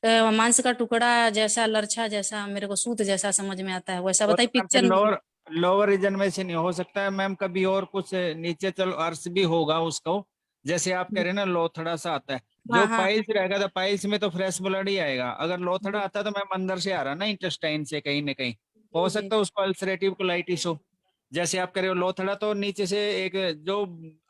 मांस का टुकड़ा जैसा, लरछा जैसा, मेरे को सूत जैसा समझ में आता है, वैसा बताइए पिक्चर में। लोअर रीजन में से नहीं हो सकता है मैम, कभी और कुछ नीचे चलो अर्श भी होगा उसको, जैसे आप कह रहे हैं ना लोथड़ा सा आता है। जो पाइल्स रहेगा तो पाइल्स में तो फ्रेश ब्लड ही आएगा। अगर लोथड़ा आता है तो मैम अंदर से आ रहा ना, इंटेस्टाइन से कहीं ना कहीं हो सकता है उसको अल्सरेटिव कोलाइटिस हो। जैसे आप कह रहे हो लोथड़ा, तो नीचे से एक जो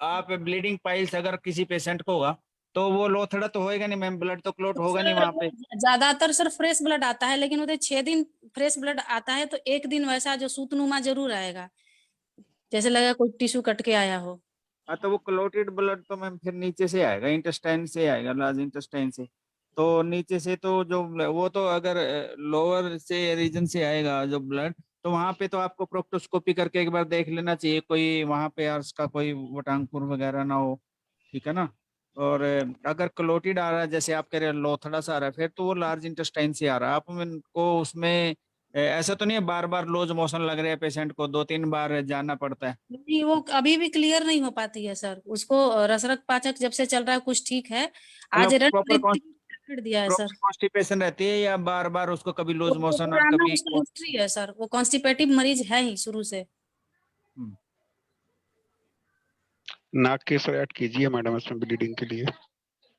आप ब्लीडिंग पाइल्स अगर किसी पेशेंट को होगा तो वो लोथड़ा तो होएगा नहीं मैम, ब्लड तो क्लोट होगा नहीं वहां पे। ज्यादातर सर फ्रेश ब्लड आता है, लेकिन वो 6 दिन फ्रेश ब्लड आता है, तो एक दिन वैसा जो सूतनुमा जरूर आएगा, जैसे लगेगा कोई टिश्यू कट के आया हो। हाँ, तो वो क्लोटेड ब्लड तो मैम फिर नीचे से आएगा, इंटेस्टाइन से आएगा, लार्ज इंटेस्टाइन से। तो नीचे से तो जो वो तो अगर लोअर से रीजन से आएगा जो ब्लड, तो वहां पे तो आपको प्रोक्टोस्कोपी करके एक बार देख लेना चाहिए, कोई वहां पे अर्श का कोई वटांगपुर वगैरह ना हो, ठीक है ना। और अगर क्लोटेड आ रहा है जैसे आप कह रहे हैं लोथड़ा सा आ रहा है, फिर तो वो लार्ज इंटेस्टाइन से आ रहा है। आप को उसमें ऐसा तो नहीं है बार बार लूज मोशन लग रहे हैं पेशेंट को, 2-3 बार जाना पड़ता है? नहीं, वो अभी भी क्लियर नहीं हो पाती है सर, उसको रसरक्त पाचक जब से चल रहा है कुछ ठीक है। आज रेड दिया है सर। कॉन्स्टिपेशन रहती है या बार बार उसको कभी लूज वो मोशन और पुराना कभी उसका हिस्ट्री है सर, वो कॉन्स्टिपेटिव मरीज है ही शुरू से। नाक के सर ऐड कीजिए मैडम इसमें ब्लीडिंग के लिए।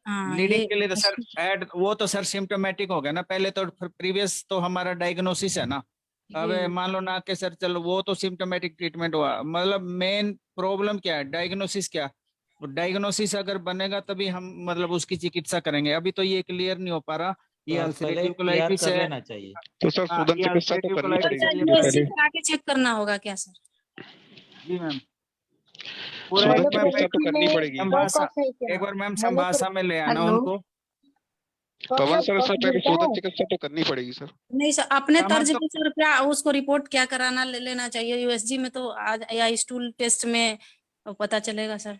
ब्लीडिंग के लिए तो सर ऐड वो तो सर सिम्टोमेटिक हो गया ना, पहले तो प्रीवियस तो हमारा डायग्नोसिस है ना। अब मान लो नाक के सर चलो वो तो सिम्टोमेटिक ट्रीटमेंट हुआ, मतलब मेन प्रॉब्लम क्या है, डायग्नोसिस क्या, डायग्नोसिस अगर बनेगा तभी हम मतलब उसकी चिकित्सा करेंगे। अभी तो ये क्लियर नहीं हो पा रहा ये अल्सरेटिव कोलाइटिस है। लेना चाहिए तो सर शोधन चिकित्सा तो करनी पड़ेगी पहले आगे चेक करना होगा क्या सर? जी मैम, शोधन चिकित्सा तो करनी पड़ेगी। एक बार मैम संभाषा में ले आना उनको। पवन सर इससे पहले शोधन चिकित्सा तो करनी पड़ेगी सर। नहीं सर, अपने तर्ज पे सर क्या उसको रिपोर्ट क्या कराना लेना चाहिए? यूएसजी में तो आज या स्टूल टेस्ट में पता चलेगा सर।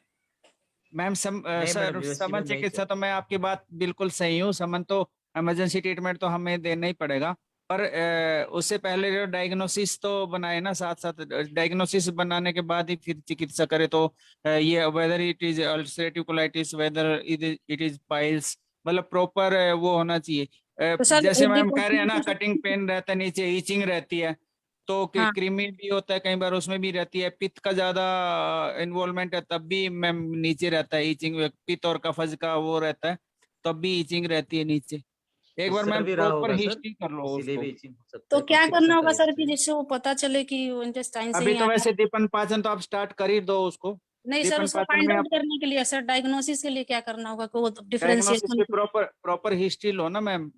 मैम सर समन चिकित्सा तो मैं आपकी बात बिल्कुल सही हूँ, समन तो इमरजेंसी ट्रीटमेंट तो हमें देना ही पड़ेगा, पर उससे पहले जो डायग्नोसिस तो बनाए ना, साथ साथ डायग्नोसिस बनाने के बाद ही फिर चिकित्सा करे। तो ये whether it is ulcerative colitis, whether it is piles, मतलब प्रॉपर वो होना चाहिए। जैसे मैम कह रहे हैं ना कटिंग पेन रहता है, नीचे ईचिंग रहती है, तो क्रीमी भी होता है कई बार, उसमें भी रहती है। पित्त का ज्यादा इन्वॉल्वमेंट है तब भी मैम नीचे रहता है ईचिंग, पित्त और कफज का वो रहता है तब भी ईचिंग रहती है नीचे। एक बार मैम प्रॉपर हिस्ट्री कर लो उसको। तो क्या करना होगा सर कि जिससे वो पता चले कि वो इंटेस्टाइन से अभी ही तो आया? वैसे दीपन पाचन तो आप स्टार्ट कर ही दो उसको। नहीं सर, उसको फाइंड आउट करने के लिए सर डायग्नोसिस के लिए क्या करना होगा? को डिफरेंशिएशन प्रॉपर हिस्ट्री लो ना मैम।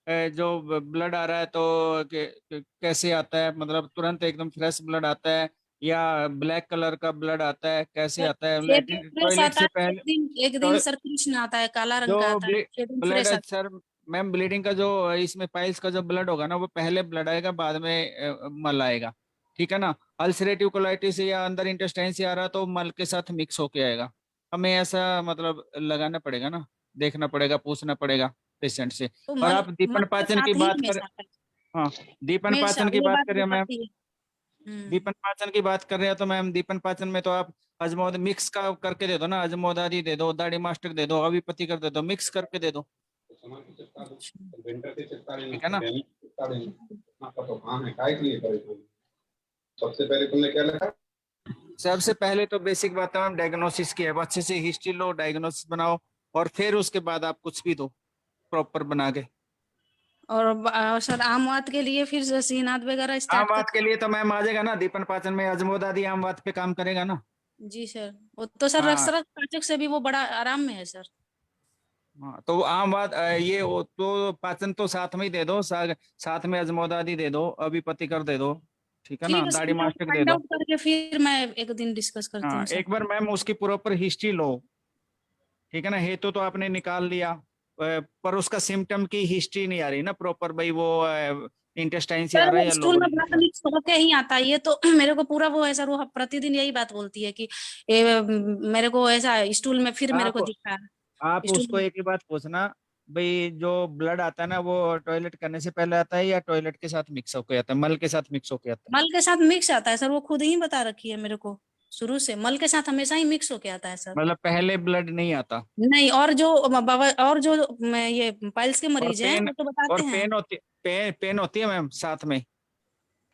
जो ब्लड आ रहा है तो कैसे आता है, मतलब तुरंत एकदम फ्रेश ब्लड आता है या ब्लैक कलर का ब्लड आता है, कैसे आता है? टॉयलेट से पहले एक दिन सर कृष्ण आता है, काला रंग का आता है, ब्लड सर मैम ब्लीडिंग का जो इसमें पाइल्स का जो ब्लड होगा ना वो पहले ब्लड आएगा बाद में मल आएगा। ठीक है ना। अल्सरेटिव कोलाइटिस या अंदर इंटेस्टाइन से आ रहा तो मल के साथ मिक्स होके आएगा। हमें ऐसा मतलब लगाना पड़ेगा ना, देखना पड़ेगा, पूछना पड़ेगा पेशेंट से। तो और मल आप दीपन मल के पाचन की साथ ही बात कर, हमेशा आता है। हाँ दीपन हमेशा पाचन की ये बात बात कर रहे जो हैं मैम, पता है। दीपन पाचन की बात कर रहे हैं तो मैम दीपन पाचन में तो आप अजमोद मिक्स का करके दे दो ना, अजमोद आदि दे दो, दाढ़ी मास्टर दे दो, अभिपति कर दे दो, मिक्स करके दे दो, ठीक है ना। सबसे पहले तुमने क्या लिखा? सबसे पहले तो बेसिक बात है मैम डायग्नोसिस की है, अच्छे से हिस्ट्री लो, डायग्नोसिस बनाओ, और फिर उसके बाद आप कुछ भी दो प्रॉपर बना के। और सर आम वात के लिए फिर सीनाथ वगैरह आम स्टार्ट बात कर। के लिए तो मैम आ जाएगा ना, दीपन पाचन में अजमोद आदि आम बात पे काम करेगा ना। जी सर, वो तो सर हाँ रक्त पाचक से भी वो बड़ा आराम में है सर। हाँ, तो आम बात ये तो पाचन तो साथ में ही दे दो, साथ में अजमोद आदि दे दो, अभिपति कर दे दो, ठीक है ना, ठीक है सर, दाढ़ी मैं मास्टर दे फाइंड दो। आउट करके फिर मैं एक दिन डिस्कस करती हाँ हूँ सर। एक बार मैम उसकी प्रॉपर हिस्ट्री लो, ठीक है ना। हेतु तो आपने निकाल लिया, पर उसका सिम्टम की हिस्ट्री नहीं आ रही ना प्रॉपर, भाई वो इंटेस्टाइन से आ सर रहा वो है या स्टूल लोअर में से ब्लड आ मिक्स होके ही आता है, ये तो मेरे को पूरा वो है सर, वो प्रतिदिन यही बात बोलती है कि मेरे को ऐसा स्टूल में फिर रहा है। मेरे को दिखा आप स्टूल उसको एक ही बात पूछना, भाई जो ब्लड आता है ना वो टॉयलेट करने से पहले आता है या टॉयलेट के साथ मिक्स होके आता है, मल के साथ मिक्स होके आता है। मल के साथ मिक्स आता है सर, वो खुद ही बता रखी है मेरे को, शुरू से मल के साथ हमेशा ही मिक्स होके आता है सर। मतलब पहले ब्लड नहीं आता। नहीं, और जो ये पाइल्स के और मरीज हैं पेन, वो तो बताते हैं। पेन होती है मैम साथ में।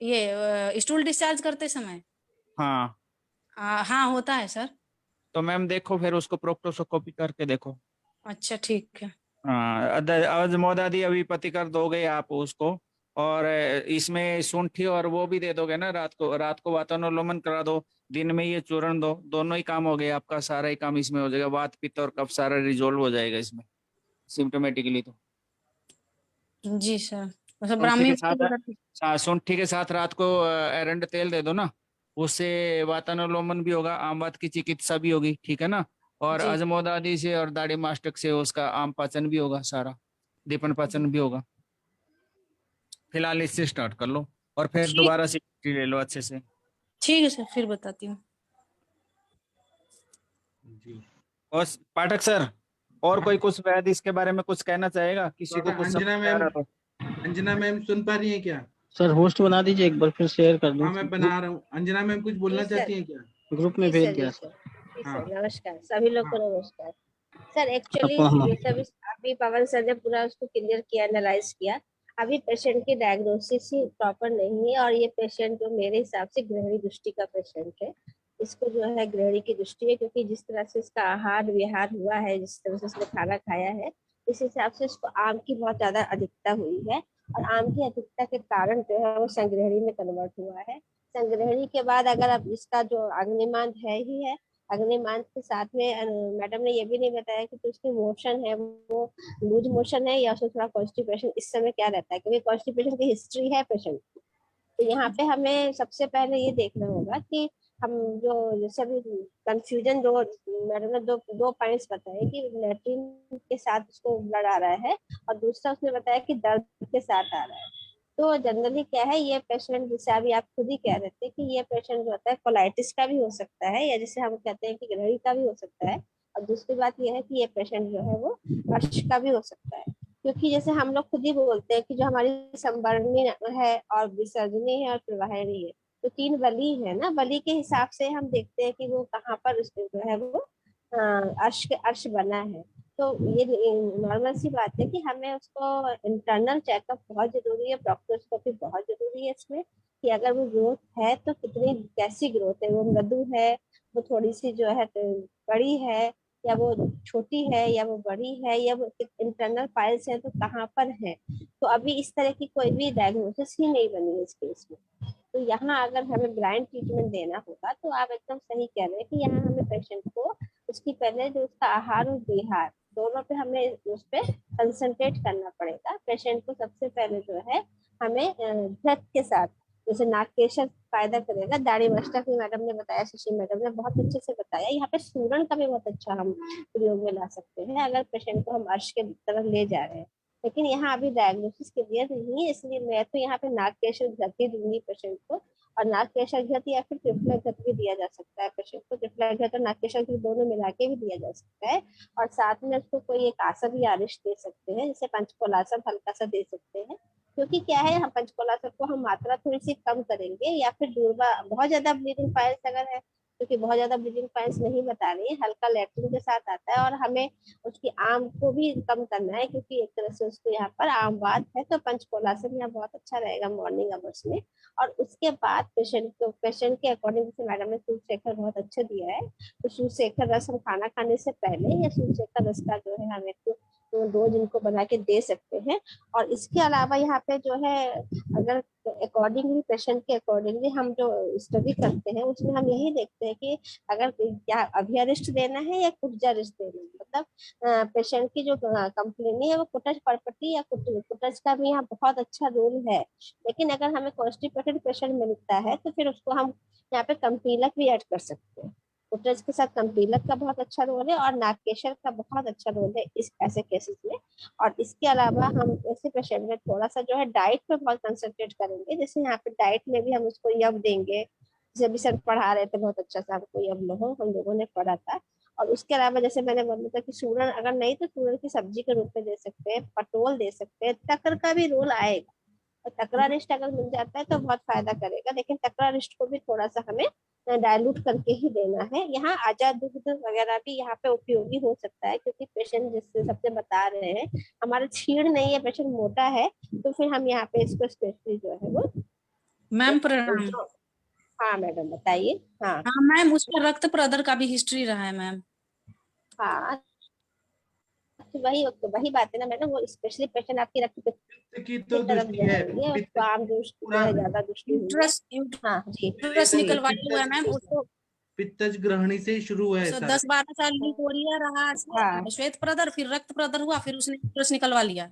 ये स्टूल डिस्चार्ज करते समय हाँ हाँ होता है सर। तो मैम देखो फिर उसको प्रोक्टोस्कोपी करके देखो। अच्छा ठीक है। हाँ अजमोदादी अभिपति कर दोगे आप उसको, और इसमें शुंठी और वो भी दे दोगे ना, रात को वातानुलोमन करा दो, दिन में ये चूर्ण दो, दोनों ही काम हो गए आपका, सारा ही काम इसमें हो जाएगा, वात पित्त और कफ सारा रिजोल्व हो जाएगा इसमें सिम्टोमेटिकली। तो जी सर, मतलब शुंठी ब्राह्मी के मुक्ति साथ, वगैरह। हाँ शुंठी के साथ रात को एरंड तेल दे दो ना, उससे वातानुलोमन भी होगा, आम वात की चिकित्सा भी होगी, ठीक है ना। और जी अजमोद आदि से और दाढ़ी मास्टक से उसका आम पाचन भी होगा, सारा दीपन पाचन भी होगा। फिलहाल इससे स्टार्ट कर लो और फिर ठीक। दोबारा से ले लो अच्छे से। ठीक है सर, फिर बताती हूँ। जी। और पाठक सर, और कोई कुछ वैद इसके बारे में कुछ कहना चाहेगा, किसी को कुछ समझ अंजना में आ मैम, रहा तो। अंजना मैम सुन पा रही है क्या? सर होस्ट बना दीजिए एक बार, फिर शेयर कर दूं। हाँ मैं बना रहा हूँ। अंजना मैम कुछ बोलना चाहती हैं क्या? ग्रुप में भेज दिया सर। जी हाँ सर, नमस्कार सभी लोग को नमस्कार। सर एक्चुअली आपको ये सब अभी पवन सर ने पूरा उसको क्लियर किया, एनालाइज किया। अभी पेशेंट की डायग्नोसिस ही प्रॉपर नहीं है, और ये पेशेंट जो मेरे हिसाब से गृहिणी दृष्टि का पेशेंट है। इसको जो है गृहिणी की दृष्टि है, क्योंकि जिस तरह से इसका आहार विहार हुआ है, जिस तरह से इसने खाना खाया है, इस हिसाब से इसको आम की बहुत ज्यादा अधिकता हुई है। और आम की अधिकता के कारण जो है वो संग्रहणी में कन्वर्ट हुआ है। संग्रहणी के बाद अगर अब इसका जो अग्निमांद है ही है, अग्निमांद के साथ में मैडम ने ये भी नहीं बताया कि तो उसकी मोशन है वो लूज मोशन है या उसको थोड़ा कॉन्स्टिपेशन इस समय क्या रहता है, क्योंकि कॉन्स्टिपेशन की हिस्ट्री है पेशेंट। तो यहाँ पे हमें सबसे पहले ये देखना होगा कि हम जो जैसे अभी कंफ्यूजन जो मैडम ने दो पॉइंट्स बताए कि लेट्रिन के साथ उसको ब्लड आ रहा है, और दूसरा उसने बताया कि दर्द के साथ आ रहा है। तो जनरली क्या है, ये पेशेंट जैसे अभी आप खुद ही कह रहे थे कि ये पेशेंट जो होता है कोलाइटिस का भी हो सकता है, या जैसे हम कहते हैं कि ग्रही का भी हो सकता है। और दूसरी बात ये है कि ये पेशेंट जो है वो अर्श का भी हो सकता है, क्योंकि जैसे हम लोग खुद ही बोलते हैं कि जो हमारी संवरणी है और विसर्जनी है और प्रवाहिनी है, तो 3 बलि है ना, बलि के हिसाब से हम देखते हैं कि वो कहाँ पर जो है वो अर्श बना है। तो ये नॉर्मल सी बात है कि हमें उसको इंटरनल चेकअप बहुत जरूरी है, प्रोक्टोस्कोपी बहुत जरूरी है इसमें, कि अगर वो ग्रोथ है तो कितनी कैसी ग्रोथ है, वो मृदु है, वो थोड़ी सी जो है बड़ी है, या वो छोटी है, या वो बड़ी है, या वो इंटरनल फाइल्स है तो कहाँ पर है। तो अभी इस तरह की कोई भी डायग्नोसिस ही नहीं बनी है इस केस में। तो यहाँ अगर हमें ब्लाइंड ट्रीटमेंट देना होगा, तो आप एकदम सही कह रहे हैं कि यहाँ हमें पेशेंट को उसकी पहले जो उसका आहार और विहार दोनों पे हमें उस पर कंसंट्रेट करना पड़ेगा। पेशेंट को सबसे पहले जो है हमें ब्रेथ के साथ, जैसे नागकेशर फायदा करेगा, दाढ़ी मस्तक भी मैडम ने बताया, शशि मैडम ने बहुत अच्छे से बताया। यहाँ पे सूरण का भी बहुत अच्छा हम प्रयोग में ला सकते हैं अगर पेशेंट को हम अर्श के तरफ ले जा रहे हैं। लेकिन यहाँ अभी डायग्नोसिस क्लियर नहीं है, इसलिए मैं तो यहाँ पे नागकेशर धरती दूंगी पेशेंट को, और नाक केशर घृत या फिर त्रिफला घृत भी दिया जा सकता है पेशेंट को। त्रिफला घृत और नाक केशर घृत दोनों मिला के भी दिया जा सकता है। और साथ में उसको कोई एक आसन या अरिष्ट दे सकते हैं, जैसे पंचकोलासन हल्का सा दे सकते हैं। क्योंकि क्या है, हम पंचकोलासन को हम मात्रा थोड़ी सी कम करेंगे, या फिर दूरबा बहुत ज्यादा ब्लीडिंग फाइल्स अगर है, क्योंकि बहुत ज्यादा ब्लीडिंग फाइल्स नहीं बता रही है, हल्का लैट्रिन के साथ आता है और हमें उसकी आम को भी कम करना है, क्योंकि एक तरह से उसको यहाँ पर आम बात है, तो पंचकोलासन यहाँ बहुत अच्छा रहेगा मॉर्निंग आवर्स में। और उसके बाद पेशेंट के अकॉर्डिंग, जैसे मैडम ने सूर्य शेखर बहुत अच्छा दिया है, तो सूर्य शेखर रस हम खाना खाने से पहले या सूर्य शेखर रस का जो है हम एक डोज इनको बना के दे सकते हैं। और इसके अलावा यहाँ पे जो है, अगर अकॉर्डिंगली पेशेंट के अकॉर्डिंगली हम जो स्टडी करते हैं उसमें हम यही देखते हैं कि अगर क्या अभियरिष्ट देना है या कुटजारिष्ट देना है। मतलब पेशेंट की जो कंप्लेन है वो कुटज परपटी या कुटज का भी यहाँ बहुत अच्छा रोल है। लेकिन अगर हमें कॉन्स्टिपेटेड पेशेंट मिलता है तो फिर उसको हम यहाँ पे कम्पीलक भी ऐड कर सकते हैं। कुटज के साथ कम्पीलक का बहुत अच्छा रोल है और नागकेशर का बहुत अच्छा रोल है इस ऐसे केसेस में। और इसके अलावा हम ऐसे पेशेंट में थोड़ा सा जो है डाइट पे बहुत कंसंट्रेट करेंगे। जैसे यहाँ पे डाइट में भी हम उसको यव देंगे, जैसे अभी सर पढ़ा रहे थे बहुत अच्छा सा, हमको यव लोहो हम लोगों ने पढ़ा था। और उसके अलावा जैसे मैंने बोला था कि सूरन, अगर नहीं तो सूरन की सब्जी के रूप में दे सकते हैं, पटोल दे सकते हैं, तकर का भी रोल आएगा। और तकरा रिस्ट अगर मिल जाता है तो बहुत फायदा करेगा, लेकिन तकरा रिस्ट को भी थोड़ा सा हमें डाइल्यूट करके ही देना है। यहाँ आजाद दूध वगैरह भी यहाँ पे उपयोगी हो सकता है, क्योंकि पेशेंट जिससे सबसे बता रहे हैं हमारा छीड़ नहीं है, पेशेंट मोटा है, तो फिर हम यहाँ पे इसको स्पेशली जो है वो मैम प्रणाम। हाँ मैडम बताइए। हाँ हाँ मैम, उस पर रक्त प्रदर का भी हिस्ट्री रहा है मैम। हाँ तो वही बात है ना मैडम, वो स्पेशली पेशेंट आपकी रक्त की तो तरफ दृष्टि है, जाएंगे, उसको आम दृष्टि है, ज्यादा दृष्टि हुई है। हाँ जी, यूट्रस निकलवाया हुआ है मैम उसको, पित्तज ग्रहणी से शुरू हुआ है 10-12 साल लिकोरिया रहा, हाँ। श्वेत प्रदर, फिर रक्त प्रदर हुआ, फिर उसने यूट्रस निकलवा लिया।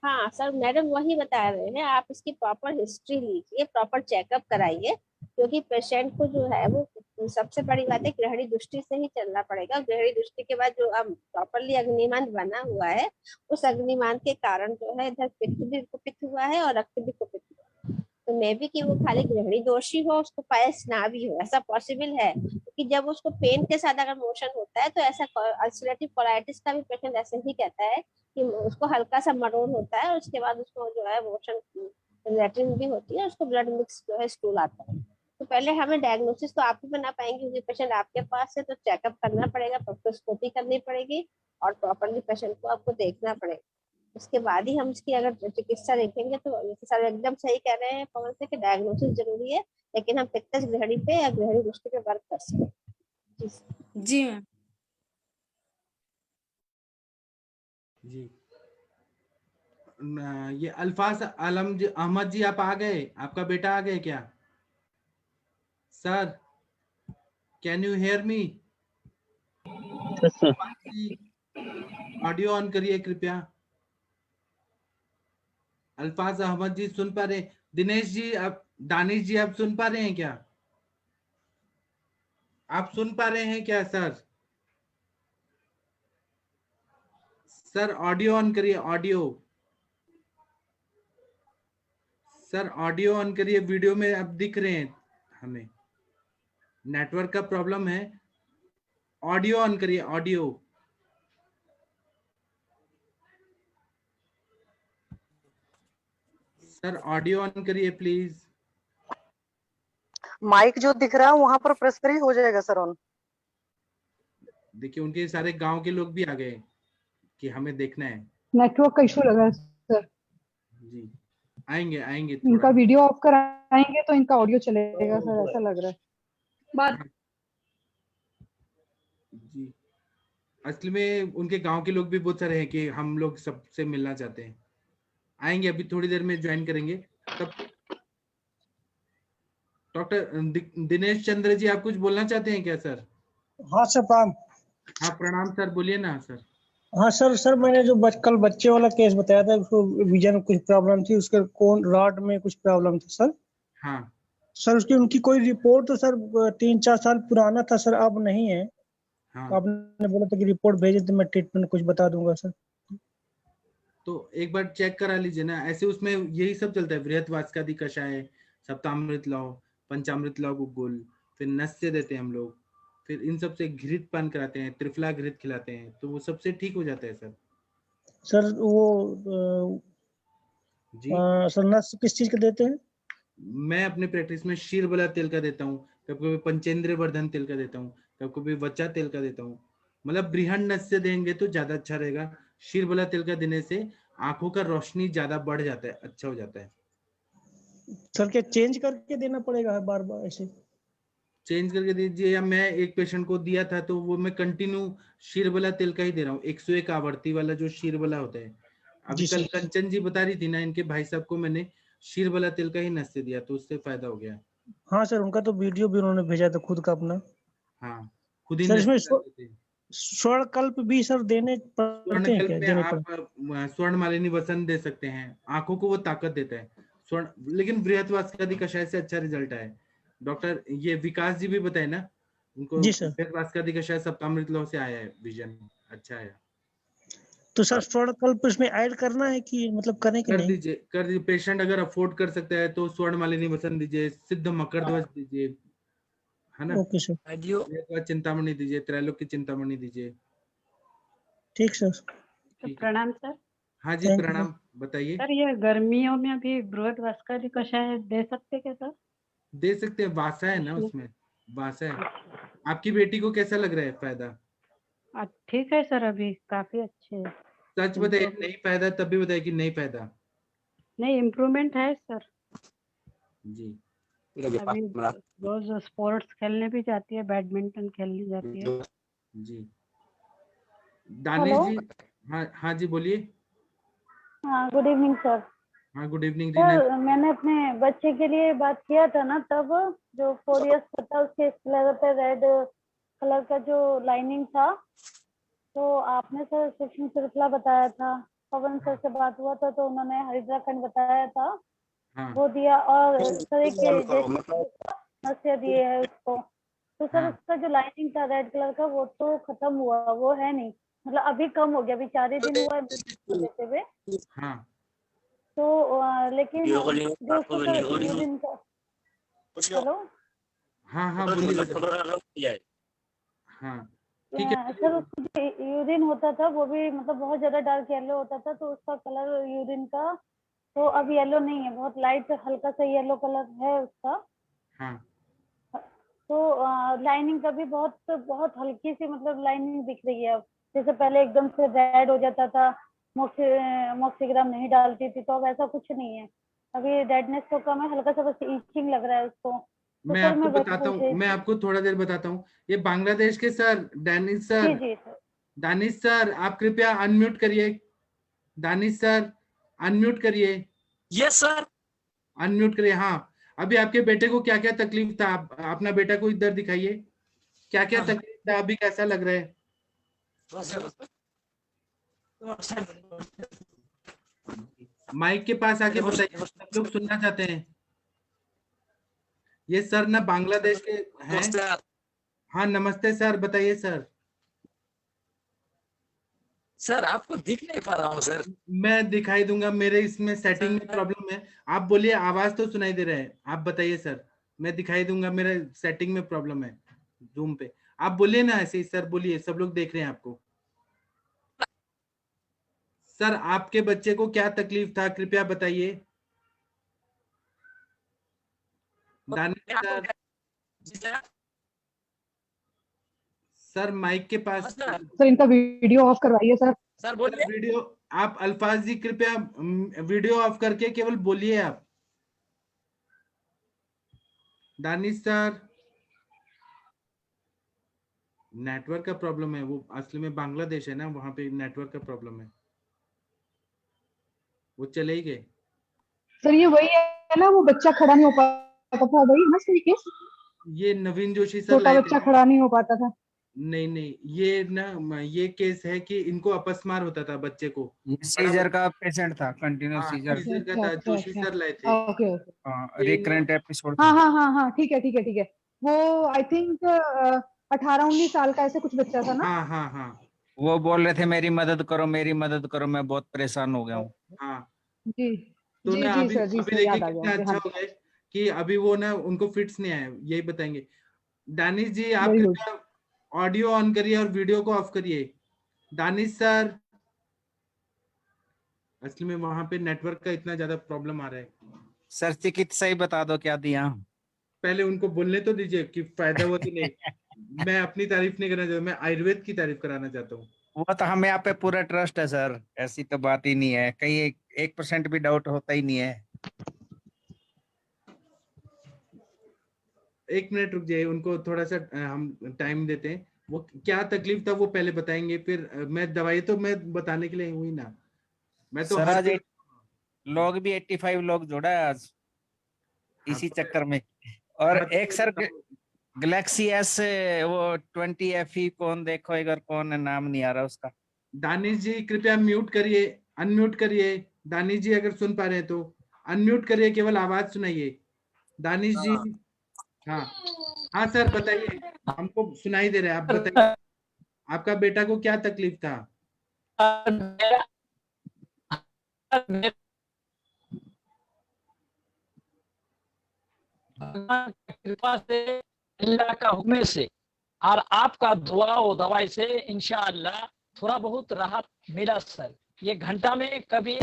हाँ सर, मैडम वही बता रहे हैं, आप इसकी प्रॉपर हिस्ट्री लीजिए, प्रॉपर चेकअप कराइए, क्योंकि पेशेंट को जो है वो सबसे बड़ी बात है ग्रहणी दृष्टि से ही चलना पड़ेगा। ग्रहणी दृष्टि के बाद जो अब प्रॉपरली अग्निमान बना हुआ है, उस अग्निमान के कारण जो है इधर पित्त भी कुपित हुआ है और रक्त भी कुपित हुआ है। तो मे भी कि वो खाली ग्रहणी दोषी हो, उसको पायस ना भी हो, ऐसा पॉसिबल है। क्योंकि जब उसको पेन के साथ अगर मोशन होता है तो ऐसा अल्सरेटिव कोलाइटिस का भी पेशेंट ऐसे ही कहता है कि उसको हल्का सा मरोड़ होता है और उसके बाद उसको जो है मोशन लैट्रिन भी होती है, उसको ब्लड मिक्स जो है स्टूल आता है। तो पहले हमें डायग्नोसिस तो आप ही बना पाएंगे, क्योंकि पेशेंट आपके पास है, तो चेकअप करना पड़ेगा, प्रोक्टोस्कोपी करनी पड़ेगी और प्रॉपरली पेशेंट को आपको देखना पड़ेगा। उसके बाद ही हम इसकी अगर चिकित्सा देखेंगे। तो सर एकदम सही कह रहे हैं पवन से कि डायग्नोसिस जरूरी है, लेकिन हम पित्तज ग्रहणी पे या ग्रहणी दृष्टि पे वर्क कर सकते हैं। जी मैम। जी ये अल्फाज आलम जी, अहमद जी आप आ गए, आपका बेटा आ गए क्या sir? Can you hear me? Audio on करिए कृपया। अल्फाज अहमद जी सुन पा रहे? दिनेश जी, आप, दानिश जी आप सुन पा रहे हैं क्या? आप सुन पा रहे हैं क्या सर? सर ऑडियो ऑन करिए, ऑडियो। सर ऑडियो ऑन करिए, वीडियो में अब दिख रहे हैं हमें, नेटवर्क का प्रॉब्लम है। ऑडियो ऑन करिए, ऑडियो। सर ऑडियो ऑन करिए प्लीज। माइक जो दिख रहा है वहां पर प्रेस करिए, हो जाएगा सर ऑन। देखिए उनके सारे गांव के लोग भी आ गए कि हमें देखना है। नेटवर्क का इशू लगा है सर। जी आएंगे आएंगे। इनका वीडियो ऑफ कराएंगे तो इनका ऑडियो चलेगा सर, ऐसा लग रहा है। बात जी असली में उनके गांव के लोग भी बहुत सारे हैं कि हम लोग सबसे मिलना चाहते हैं। आएंगे, अभी थोड़ी देर में ज्वाइन करेंगे। तब डॉक्टर दिनेश चंद्र जी आप कुछ बोलना चाहते हैं क्या सर? हाँ सर प्रणाम। हाँ प्रणाम सर, बोलिए ना सर। हाँ सर मैंने जो कल बच्चे वाला केस बताया था, उसको विजन में कुछ प्रॉब्लम थी, उसके कौन रॉड में कुछ प्रॉब्लम थी सर। हाँ सर उसकी उनकी कोई रिपोर्ट तो सर 3-4 साल पुराना था सर, अब नहीं है। हाँ। आपने बोला था कि रिपोर्ट भेजे तो मैं ट्रीटमेंट कुछ बता दूंगा सर। तो एक बार चेक करा लीजिए ना। ऐसे उसमें यही सब चलता है, बृहत्वास्कादि कषाय, सप्तामृत लौ, पंचामृत लौ गुल, फिर नस्य देते हैं हम लोग, फिर इन सब से घृत पान कराते हैं, त्रिफला घृत खिलाते हैं, तो वो सबसे ठीक हो जाता है सर। सर वो जी सर नस किस चीज का देते हैं? मैं अपने प्रैक्टिस में शीरबला तेल का देता हूँ, कभी कभी पंचेंद्र वर्धन तेल का देता हूँ, कभी कभी वचा तेल का देता हूँ। मतलब बृहन नस्य देंगे तो ज्यादा अच्छा रहेगा। शीरबला तेल का देने से आंखों का रोशनी ज्यादा बढ़ जाता है, अच्छा हो जाता है। सर क्या चेंज करके देना पड़ेगा बार बार ऐसे? चेंज करके दीजिए, या मैं एक पेशेंट को दिया था तो वो मैं कंटिन्यू शीरबला तेल का ही दे रहा हूँ, 101 आवर्ती वाला जो शीरबला होता है। अभी जी कल सर। कंचन जी बता रही थी ना, इनके भाई साहब को मैंने शीरबला तेल का ही नस्य दिया, तो उससे फायदा हो गया। हाँ सर, उनका तो वीडियो भी उन्होंने भेजा था खुद का अपना। हाँ, खुद ही सर इसमें नस्य डालते थे। स्वर्णकल्प भी सर देने पड़ते हैं स्वर्णकल्प क्या? में देने आप पड़ते? स्वर्ण मालिनी वसन दे सकते हैं, आंखों को वो ताकत देता है स्वर्ण। लेकिन बृहत्वास्कादि कषाय से अच्छा रिजल्ट है। डॉक्टर ये विकास जी भी बताए ना, उनको जी सर। बृहत्वास्कादि कषाय सप्तामृत लौ से आया है, विजन अच्छा आया। तो सर स्वर्णकल्प इसमें ऐड करना है कि मतलब करें कि कर नहीं? दीजिए, कर दीजिए। पेशेंट अगर अफोर्ड कर सकता है तो स्वर्ण मालिनी वसन दीजिए, सिद्ध मकर ध्वज दीजिए, है ना। Okay sir. बृहत्वास्कादि चिंतामणि दीजिए, त्रैलोक्य चिंतामणि दीजिए। ठीक सर। तो प्रणाम सर। हाँ जी थैंक यू प्रणाम, बताइए। सर ये गर्मियों में अभी बृहत्वास्कादि कषाय दे सकते क्या सर? दे सकते हैं, वासा है ना उसमें, वासा है। आपकी बेटी को कैसा लग रहा है फायदा? ठीक है सर, अभी काफी अच्छे है। सच बताइए, नहीं फायदा तब भी बताइए कि नहीं फायदा। नहीं, इम्प्रूवमेंट है सर। जी अभी रोज स्पोर्ट्स खेलने भी जाती है, बैडमिंटन खेलने जाती है। जी दानिश जी। हाँ हाँ जी बोलिए। हाँ, गुड इवनिंग सर। हाँ गुड इवनिंग रीना। सर मैंने अपने बच्चे के लिए बात किया था ना, तब जो 4 इयर्स का था उसके कलर पे रेड कलर का जो लाइनिंग था, तो आपने सर शिक्षण श्रृंखला बताया था। पवन सर से बात हुआ था तो उन्होंने हरिद्राखंड बताया था, हाँ वो दिया। और सर एक नस्य दिए है उसको। तो सर हाँ उसका जो लाइनिंग था रेड कलर का वो तो खत्म हुआ, वो है नहीं, मतलब अभी कम हो गया, अभी 4 ही दिन हुआ है देते हुए। हाँ तो लेकिन जो उसका सर यूरिन का, हेलो हाँ हाँ बोलिए। हाँ ठीक है। सर उसका जो यूरिन होता था वो भी मतलब बहुत ज्यादा डार्क येलो होता था, तो उसका कलर यूरिन का तो अब येलो नहीं है, बहुत लाइट हल्का सा येलो कलर है उसका। हाँ तो लाइनिंग का भी बहुत बहुत हल्की सी मतलब लाइनिंग दिख रही है अब। जैसे पहले एकदम से रेड हो जाता था, मॉक्सीग्राम नहीं डालती थी, तो अब ऐसा कुछ नहीं है। अभी रेडनेस तो कम है, हल्का सा बस ईचिंग लग रहा है उसको। तो मैं सर आपको मैं वही बताता पूछ हूँ, रही मैं थी। आपको थोड़ा देर बताता हूँ। ये बांग्लादेश के सर दानिश जी सर, जी सर। दानिश सर आप कृपया अनम्यूट करिए। दानिश सर अनम्यूट करिए। Yes sir. अनम्यूट करिए। हाँ अभी आपके बेटे को क्या क्या तकलीफ था? आप अपना बेटा को इधर दिखाइए, क्या क्या तकलीफ था, अभी कैसा लग रहा है? माइक के पास आके बताइए, सब लोग सुनना चाहते हैं। ये सर ना बांग्लादेश के हैं। हाँ नमस्ते सर, बताइए सर। सर आपको दिख नहीं पा रहा हूँ सर। मैं दिखाई दूंगा, मेरे इसमें सेटिंग में प्रॉब्लम है। आप बोलिए, आवाज तो सुनाई दे रहा है, आप बताइए सर। मैं दिखाई दूंगा, मेरे सेटिंग में प्रॉब्लम है जूम पे। आप बोलिए ना ऐसे ही सर, बोलिए, सब लोग देख रहे हैं आपको। सर आपके बच्चे को क्या तकलीफ था, कृपया बताइए। दानिश सर, सर माइक के पास। सर इनका वीडियो ऑफ करवाइए सर। सर बोलिए। वीडियो आप अल्फाज जी कृपया वीडियो ऑफ करके केवल बोलिए आप। दानिश सर नेटवर्क का प्रॉब्लम है, वो असली में बांग्लादेश है ना, वहां पे नेटवर्क का प्रॉब्लम है, वो चले ही गए। सर ये वही है ना, वो बच्चा खड़ा नहीं हो पाता था, वही है ना सर केस? ये नवीन जोशी सर छोटा लाए बच्चा थे। खड़ा नहीं हो पाता था। नहीं नहीं, ये ना ये केस है कि इनको अपस्मार होता था बच्चे को। सीजर का पेशेंट था, कंटिन्यूस हाँ सीजर। सीजर का था, अच्छा जोशी अच्छा सर लाए थे। Okay okay. रिकरेंट एपिसोड हाँ था। हाँ हाँ हाँ, ठीक है ठीक है ठीक है। वो आई थिंक 18-19 साल का ऐसे कुछ बच्चा था ना? हाँ हाँ हाँ। वो बोल रहे थे मेरी मदद करो, मैं बहुत परेशान हो गया हूँ। हाँ जी तो जी ना जी अभी सर, जी अभी सर, देखिए याद आ कितना गया मुझे। अच्छा हाँ हो गया कि अभी वो ना उनको फिट्स नहीं आया, यही बताएंगे। दानिश जी आप वेरी गुड। कृपया ऑडियो ऑन करिए और वीडियो को ऑफ करिए। दानिश सर, असली में वहां पे नेटवर्क का इतना ज्यादा प्रॉब्लम आ रहा है। सर चिकित्सा ही बता दो क्या दिया। पहले उनको बोलने तो दीजिए कि फायदा हुआ कि नहीं। मैं अपनी तारीफ नहीं करना चाहता, मैं आयुर्वेद की तारीफ कराना चाहता हूँ। वो तो हमें आप पे पूरा ट्रस्ट है सर, ऐसी तो बात ही नहीं है, कहीं 1% भी डाउट होता ही नहीं है। 1 मिनट रुक जाइए, उनको थोड़ा सा हम टाइम देते हैं। वो क्या तकलीफ था वो पहले बताएंगे, फिर मैं दवाई तो मैं बताने के लिए हुई ना, मैं तो सर हर आज लोग भी 85 लोग जुड़ा है आज इसी चक्कर में। और हाँ, तो एक सर गैलेक्सी एस वो 20 FE कौन देखो एक बार, कौन है नाम नहीं आ रहा उसका। दानिश जी कृपया म्यूट करिए, अनम्यूट करिए। दानिश जी अगर सुन पा रहे हैं तो अनम्यूट करिए, केवल आवाज सुनाइए। दानिश जी हाँ हाँ सर बताइए, हमको सुनाई दे रहा है, आप बताइए आपका बेटा को क्या तकलीफ था। कृपा से, अल्लाह का हुक्म से और आपका दुआ और दवाई से इंशाअल्लाह थोड़ा बहुत राहत मिला सर। ये घंटा में कभी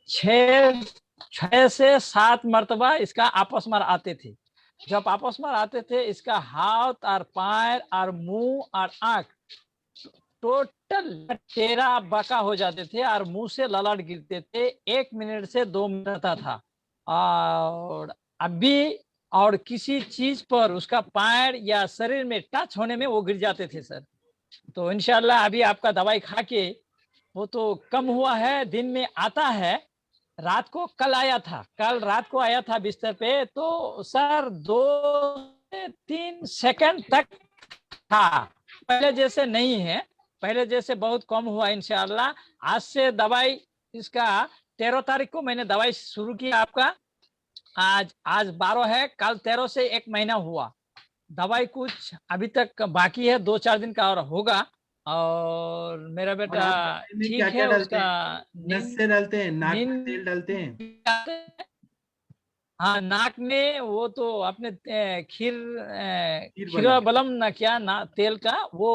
6 से 7 मर्तबा इसका आपस में आते थे। जब आपस में आते थे इसका हाथ और पैर और मुंह और आंख टोटल टेरा बका हो जाते थे और मुंह से ललाट गिरते थे। 1 मिनट से 2 मिनट था। और अभी और किसी चीज पर उसका पैर या शरीर में टच होने में वो गिर जाते थे सर। तो इंशाल्लाह अभी आपका दवाई खा के वो तो कम हुआ है, दिन में आता है। रात को कल आया था, कल रात को आया था बिस्तर पे, तो सर 2 से 3 सेकंड तक था, पहले जैसे नहीं है, पहले जैसे बहुत कम हुआ इंशाल्लाह। आज से दवाई इसका 13 तारीख को मैंने दवाई शुरू की आपका, आज 12 है, कल 13 से 1 महीना हुआ। दवाई कुछ अभी तक बाकी है, 2-4 दिन का और होगा। और मेरा बेटा ठीक क्या क्या है, डालते उसका हैं? नस से डालते हैं, नाक में तेल डालते हैं। हाँ नाक में वो तो अपने खीर खीरा बलम ना क्या ना तेल का वो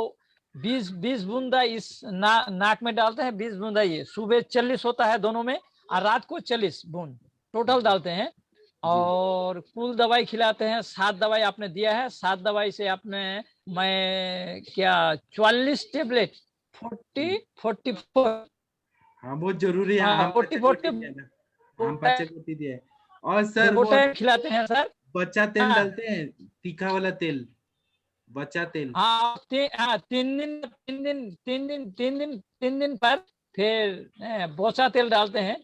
20 बूंदा इस नाक में डालते हैं। 20 बूंदा ये सुबह 40 होता है दोनों में, और रात को 40 बूंद टोटल डालते हैं। और कुल दवाई खिलाते हैं, 7 दवाई आपने दिया है। 7 दवाई से आपने मैं क्या 44 टेबलेट 44 हाँ बहुत जरूरी है, आम बच्चे को दिया है ना, आम बच्चे को दिया है। और सर वो खिलाते हैं सर, बच्चा तेल डालते हैं, तीखा वाला तेल, बच्चा तेल। हाँ 3 दिन पर फिर बोसा तेल डालते हैं।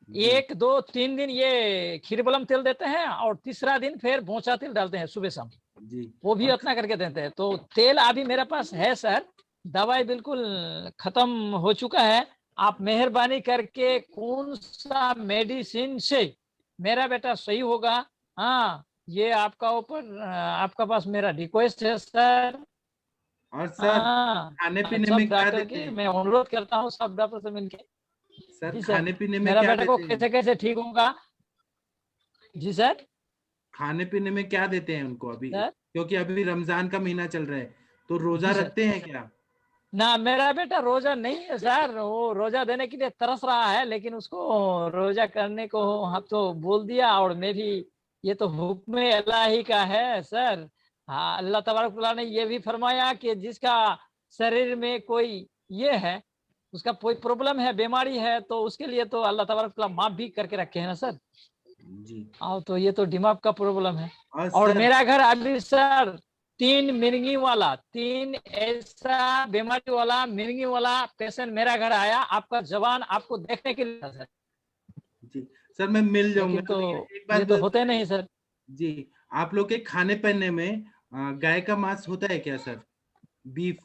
1, 2, 3 दिन ये खीरबलम तेल देते हैं और तीसरा दिन फिर बोसा तेल डालते हैं सुबह शाम जी। वो भी उतना करके देते हैं। तो तेल अभी मेरे पास है सर, दवाई बिल्कुल खत्म हो चुका है। आप मेहरबानी करके कौन सा मेडिसिन से मेरा बेटा सही होगा, हाँ ये आपका ऊपर आपका पास मेरा रिक्वेस्ट है सर। और सर खाने पीने में क्या देते हैं? मैं अनुरोध करता हूँ सब डॉक्टर से मिलके। सर खाने पीने में मेरा क्या बेटा को देते हैं? कैसे कैसे ठीक होगा। जी सर, खाने पीने में क्या देते हैं उनको अभी, क्योंकि अभी रमजान का महीना चल रहा है, तो रोजा रखते हैं क्या? ना मेरा बेटा रोजा नहीं है सर, वो रोजा देने के लिए तरस रहा है, लेकिन उसको रोजा करने को हम तो बोल दिया। और मैं भी, ये तो हुक्म अल्लाह का है सर। हाँ अल्लाह तबारक तआला ने ये भी फरमाया कि जिसका शरीर में कोई ये है, उसका कोई प्रॉब्लम है, बीमारी है, तो उसके लिए तो अल्लाह तबारक तआला माफ भी करके रखे हैं ना सर जी। तो ये तो दिमाग का प्रॉब्लम है। और सर, मेरा घर अभी सर 3 मिर्गी वाला, 3 ऐसा बीमारी वाला मिर्गी वाला पेशेंट मेरा घर आया, आपका जवान आपको देखने के लिए सर। जी सर मैं मिल जाऊंगा तो एक बार ये तो होते नहीं सर। जी। आप लोग के खाने पीने में गाय का मांस होता है क्या सर, बीफ?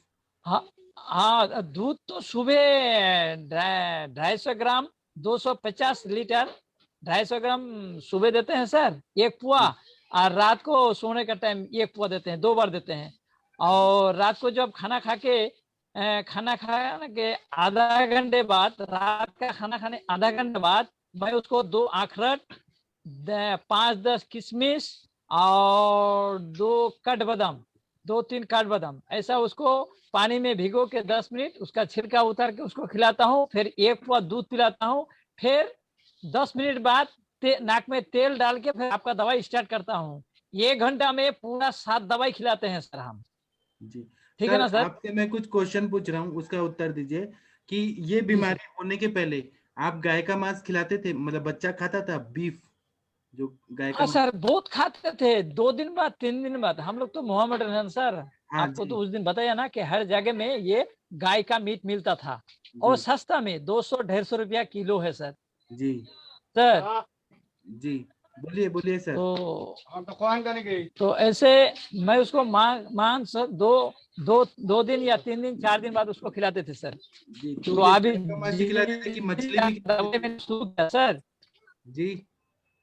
हाँ दूध तो सुबह 250 ग्राम 250 लीटर 250 ग्राम सुबह देते हैं सर, 1 पुआ। और रात को सोने का टाइम 1 पुआ देते हैं, 2 बार देते हैं। और रात को जब खाना खा के खाना खाने के आधा घंटे बाद, रात का खाना खाने आधा घंटे बाद मैं उसको 2 अखरोट, 5-10 किशमिश और 2-3 काठबादाम ऐसा उसको पानी में भिगो के 10 मिनट उसका छिलका उतार के उसको खिलाता हूँ। फिर 1 पौवा दूध पिलाता हूँ। फिर 10 मिनट बाद नाक में तेल डाल के फिर आपका दवाई स्टार्ट करता हूँ। 1 घंटा में पूरा 7 दवाई खिलाते हैं सर हम। जी ठीक है ना सर? आपसे मैं कुछ क्वेश्चन पूछ रहा हूँ, उसका उत्तर दीजिए कि ये बीमारी होने के पहले आप गाय का मांस खिलाते थे, मतलब बच्चा खाता था बीफ, जो गाय का हाँ सर, बहुत खाते थे। 2 दिन बाद 3 दिन बाद। हम लोग तो मोहम्मडन हैं सर। हाँ आपको जी। तो उस दिन बताया ना कि हर जगह में ये गाय का मीट मिलता था और सस्ता में 200-150 रुपया किलो है सर। जी सर जी बोलिए बोलिए सर। तो ऐसे मैं उसको मांस 2 दिन या 3 दिन 4 दिन बाद उसको खिलाते थे सर। जी तो ये अभी गाय का मांस ही खिलाते थे कि मछली भी खिलाते थे? शुरू किया सर। जी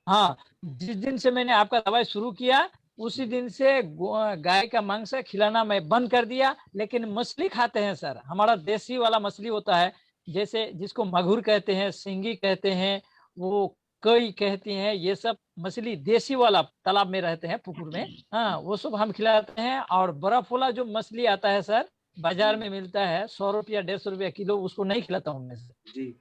हाँ, जिस दिन से मैंने आपका दवाई शुरू किया उसी दिन से गाय का मांस खिलाना मैं बंद कर दिया। लेकिन मछली खाते हैं सर। हमारा देसी वाला मछली होता है, जैसे जिसको मगुर कहते हैं, सिंगी कहते हैं, वो कई कहते हैं, ये सब मछली देसी वाला तालाब में रहते हैं, पुकुर में। हाँ, वो सब हम खिलाते हैं। और बर्फ वाला जो मछली आता है सर, बाजार में मिलता है 100 रुपया 150 रुपया किलो, उसको नहीं खिलाता हूँ मैं सर। जी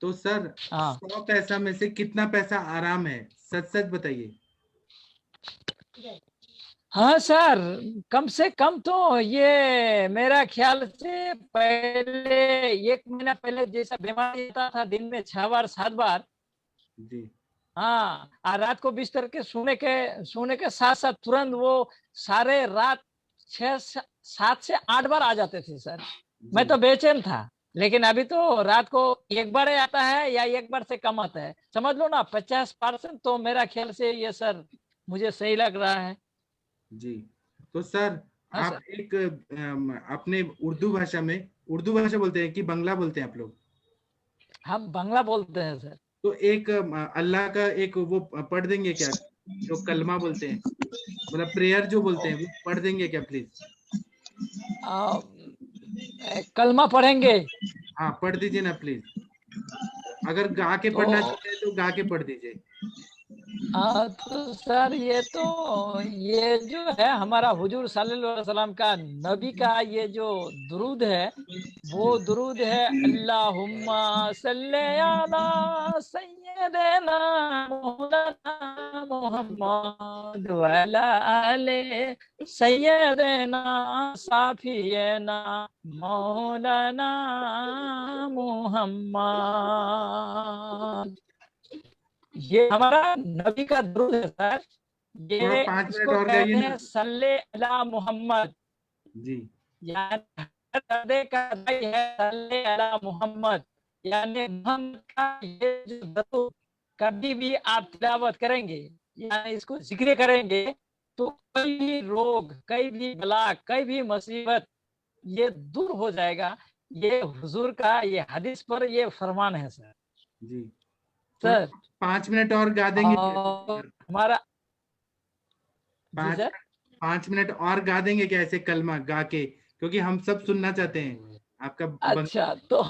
तो सर 100 पैसा में से कितना पैसा आराम है, सच सच बताइए। हाँ सर, कम से कम तो ये मेरा ख्याल से पहले 1 महीना पहले जैसा बीमारी आता था, दिन में 6 बार 7 बार। जी हाँ, और रात को बिस्तर के सोने के साथ साथ तुरंत वो सारे रात 7 से 8 बार आ जाते थे सर। मैं तो बेचैन था। लेकिन अभी तो रात को 1 बार आता है या 1 बार से कम आता है। समझ लो ना 50% तो मेरा ख्याल से ये सर मुझे सही लग रहा है। जी तो सर हाँ आप एक अपने उर्दू भाषा बोलते हैं कि बांग्ला बोलते हैं आप लोग? हम बांग्ला बोलते हैं सर। तो एक अल्लाह का एक वो पढ़ देंगे क्या, जो कलमा बोलते हैं, मतलब प्रेयर जो बोलते हैं, वो पढ़ देंगे क्या प्लीज? कलमा पढ़ेंगे? हाँ पढ़ दीजिए ना प्लीज। अगर गा के पढ़ना चाहते हैं तो गा के पढ़ दीजिए। तो सर ये जो है हमारा हुजूर सल्लल्लाहु अलैहि वसल्लम का, नबी का ये जो दुरूद है, वो दुरूद है अल्लाहुम्मा सल्ले अला सय्यिदना मौलाना मुहम्मद व अला आले सय्यिदना साफियना मौलाना मुहम्मद। ये हमारा नबी का दुरूद है सर। ये 5 मिनट इसको और कहते गाइए हैं ना। सल्ले अला मुहम्मद। जी यानी दर्दे का दाई है सल्ले अला मुहम्मद, यानी मोहम्मद का ये जो दुरूद कभी भी आप तिलावत करेंगे, यानी इसको जिक्र करेंगे, तो कोई भी रोग, कोई भी बला, कोई भी मुसीबत ये दूर हो जाएगा। ये हुजूर का ये हदीस पर ये फरमान है सर। जी सर 5 मिनट और गा देंगे क्या? हमारा 5 मिनट और गा देंगे क्या ऐसे कलमा गा के, क्योंकि हम सब सुनना चाहते हैं आपका। अच्छा तो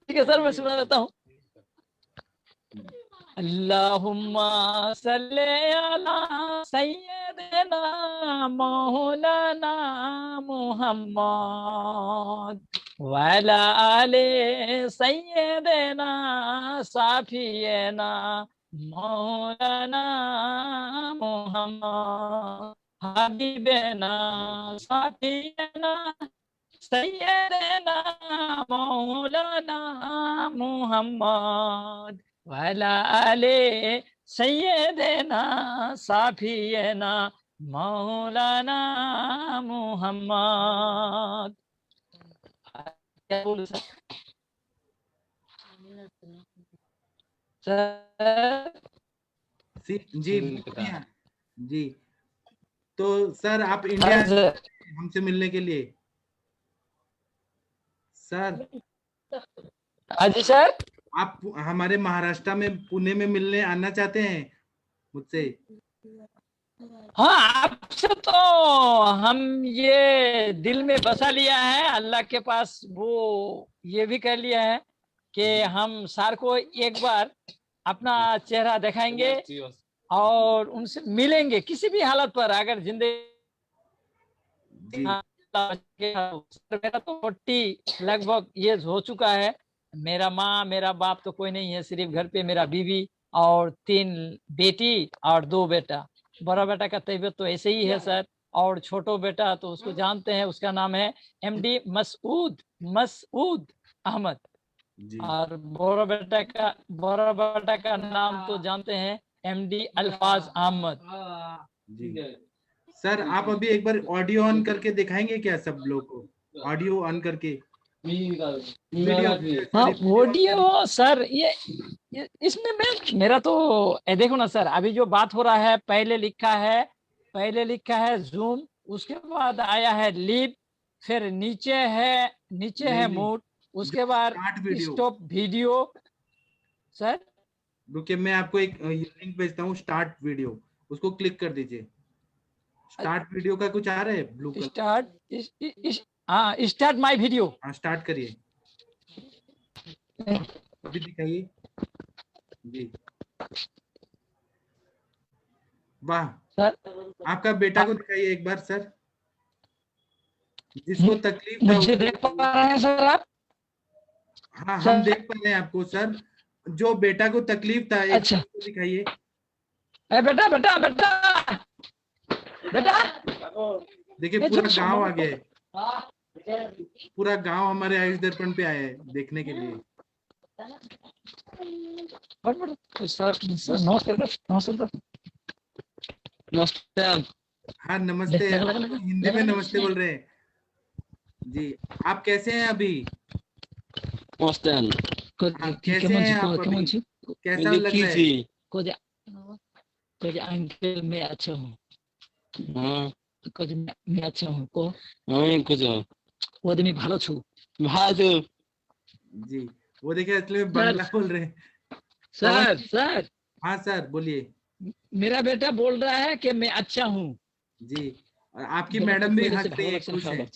ठीक है सर, मैं सुना देता हूँ। अल्लाहुम्मा सल्ले अला सय्यिदना मौलाना मुहम्मद व अला आले सय्यिदना साफियना मौलाना मुहम्मद हबीबना साफियना सय्यिदना मौलाना मुहम्मद वाला आले सय्यिदना साफियना मौलाना मुहम्मद। क्या बोलूं सर? जी जी तो सर आप इंडिया हमसे मिलने के लिए सर? जी सर, आप हमारे महाराष्ट्र में पुणे में मिलने आना चाहते हैं मुझसे? हाँ, आपसे तो हम ये दिल में बसा लिया है, अल्लाह के पास वो ये भी कर लिया है कि हम सर को एक बार अपना चेहरा दिखाएंगे और उनसे मिलेंगे किसी भी हालत पर, अगर जिंदगी जी मेरा तो 40 लगभग ये हो चुका है। मेरा माँ मेरा बाप तो कोई नहीं है, सिर्फ घर पे मेरा बीवी और 3 बेटी और 2 बेटा। बड़ा बेटा का तबीयत तो ऐसे ही है सर, और छोटो बेटा तो उसको जानते हैं, उसका नाम है MD मसूद अहमद, और बड़ा बेटा का नाम तो जानते हैं MD अल्फाज अहमद। जी सर, आप अभी एक बार ऑडियो ऑन करके दिखाएंगे क्या सब लोग को? ऑडियो ऑन करके हाँ ऑडियो सर, ये इसमें मेरा तो देखो ना सर, अभी जो बात हो रहा है पहले लिखा है जूम, उसके बाद आया है लीव, फिर नीचे है मूड, उसके बाद स्टॉप वीडियो। सर रुकिए, मैं आपको एक लिंक भेजता हूँ, स्टार्ट वीडियो, उसको क्लिक कर दीजिए। स्टार्ट वीडियो का कुछ आ रहा है blue colour? Start my video. हाँ स्टार्ट करिए, अभी दिखाइए जी। वाह सर, आपका बेटा को दिखाइए एक बार सर, जिसको तकलीफ था। मुझे देख पा रहे हैं सर आप? हाँ हम देख पा रहे हैं आपको सर, जो बेटा को तकलीफ था एक अच्छा दिखाइए। बेटा बेटा बेटा बेटा देखिए पूरा गांव आ गया है, पूरा गांव हमारे आयुष दर्पण पे आया है देखने के लिए। नमस्ते। हाँ नमस्ते, हिंदी में नमस्ते बोल रहे हैं जी। आप कैसे हैं अभी? नमस्ते। कैसे हैं आप अभी? कैसा लग रहा है? कुछ अंकल मैं अच्छा हूँ। कुछ मैं अच्छा हूँ को कुछ वो मैं भालो छू जी। वो देखिए असली में बांग्ला बोल रहे हैं सर। हाँ सर बोलिए। मेरा बेटा बोल रहा है कि मैं अच्छा हूँ जी, और आपकी मैडम भी हंस रही है, खुश है।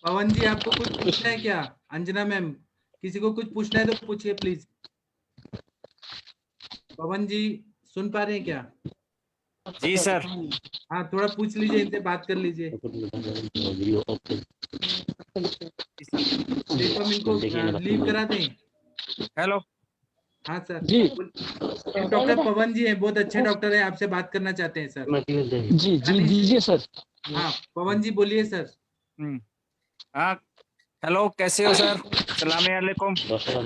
पवन जी आपको कुछ पूछना है क्या? अंजना मैम किसी को कुछ पूछना है तो पूछिए प्लीज। पवन जी सुन पा रहे हैं क्या? जी सर। हाँ थोड़ा पूछ लीजिए, इनसे बात कर लीजिए। तो हम इनको लीव करा दें। हेलो हाँ सर जी। डॉक्टर पवन जी हैं, बहुत अच्छे डॉक्टर हैं, आपसे बात करना चाहते हैं सर। जी दीजिए सर। हाँ पवन जी बोलिए सर। हाँ हेलो, कैसे हो सर? सलाम अलैकुम।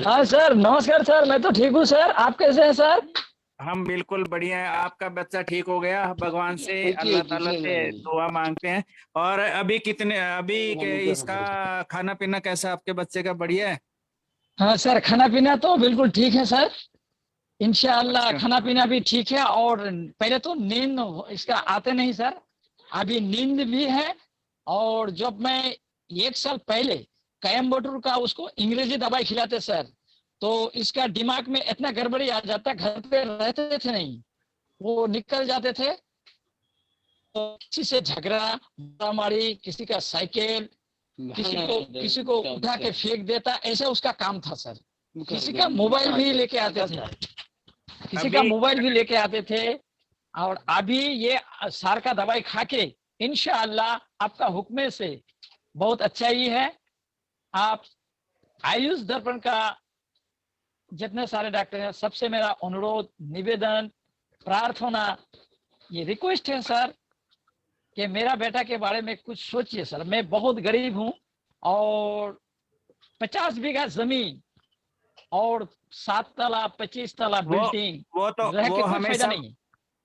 हाँ सर नमस्कार सर, मैं तो ठीक हूँ सर, आप कैसे हैं सर? हम बिल्कुल बढ़िया है। आपका बच्चा ठीक हो गया, भगवान से अल्लाह ताला से दुआ मांगते हैं। और अभी इसका खाना पीना कैसा आपके बच्चे का? बढ़िया है? हाँ सर खाना पीना तो बिल्कुल ठीक है सर, इंशाअल्लाह। अच्छा। खाना पीना भी ठीक है, और पहले तो नींद इसका आते नहीं सर, अभी नींद भी है। और जब मैं 1 साल पहले कैम्बोटूर का उसको अंग्रेजी दवाई खिलाते सर, तो इसका दिमाग में इतना गड़बड़ी आ जाता, घर पे रहते थे नहीं, वो निकल जाते थे, तो किसी से झगड़ा मारामारी, किसी का साइकिल, किसी को उठा के फेंक देता, ऐसा उसका काम था सर। किसी का मोबाइल भी लेके आते थे, और अभी ये सार का दवाई खा के इंशाअल्लाह आपका हुक्म से बहुत अच्छा ही है। आप आयुष दर्पण का जितने सारे डॉक्टर हैं, सबसे मेरा अनुरोध, निवेदन, प्रार्थना, ये रिक्वेस्ट है सर कि मेरा बेटा के बारे में कुछ सोचिए सर। मैं बहुत गरीब हूँ, और 50 बीघा जमीन और 7 तला 25 तला बिल्डिंग,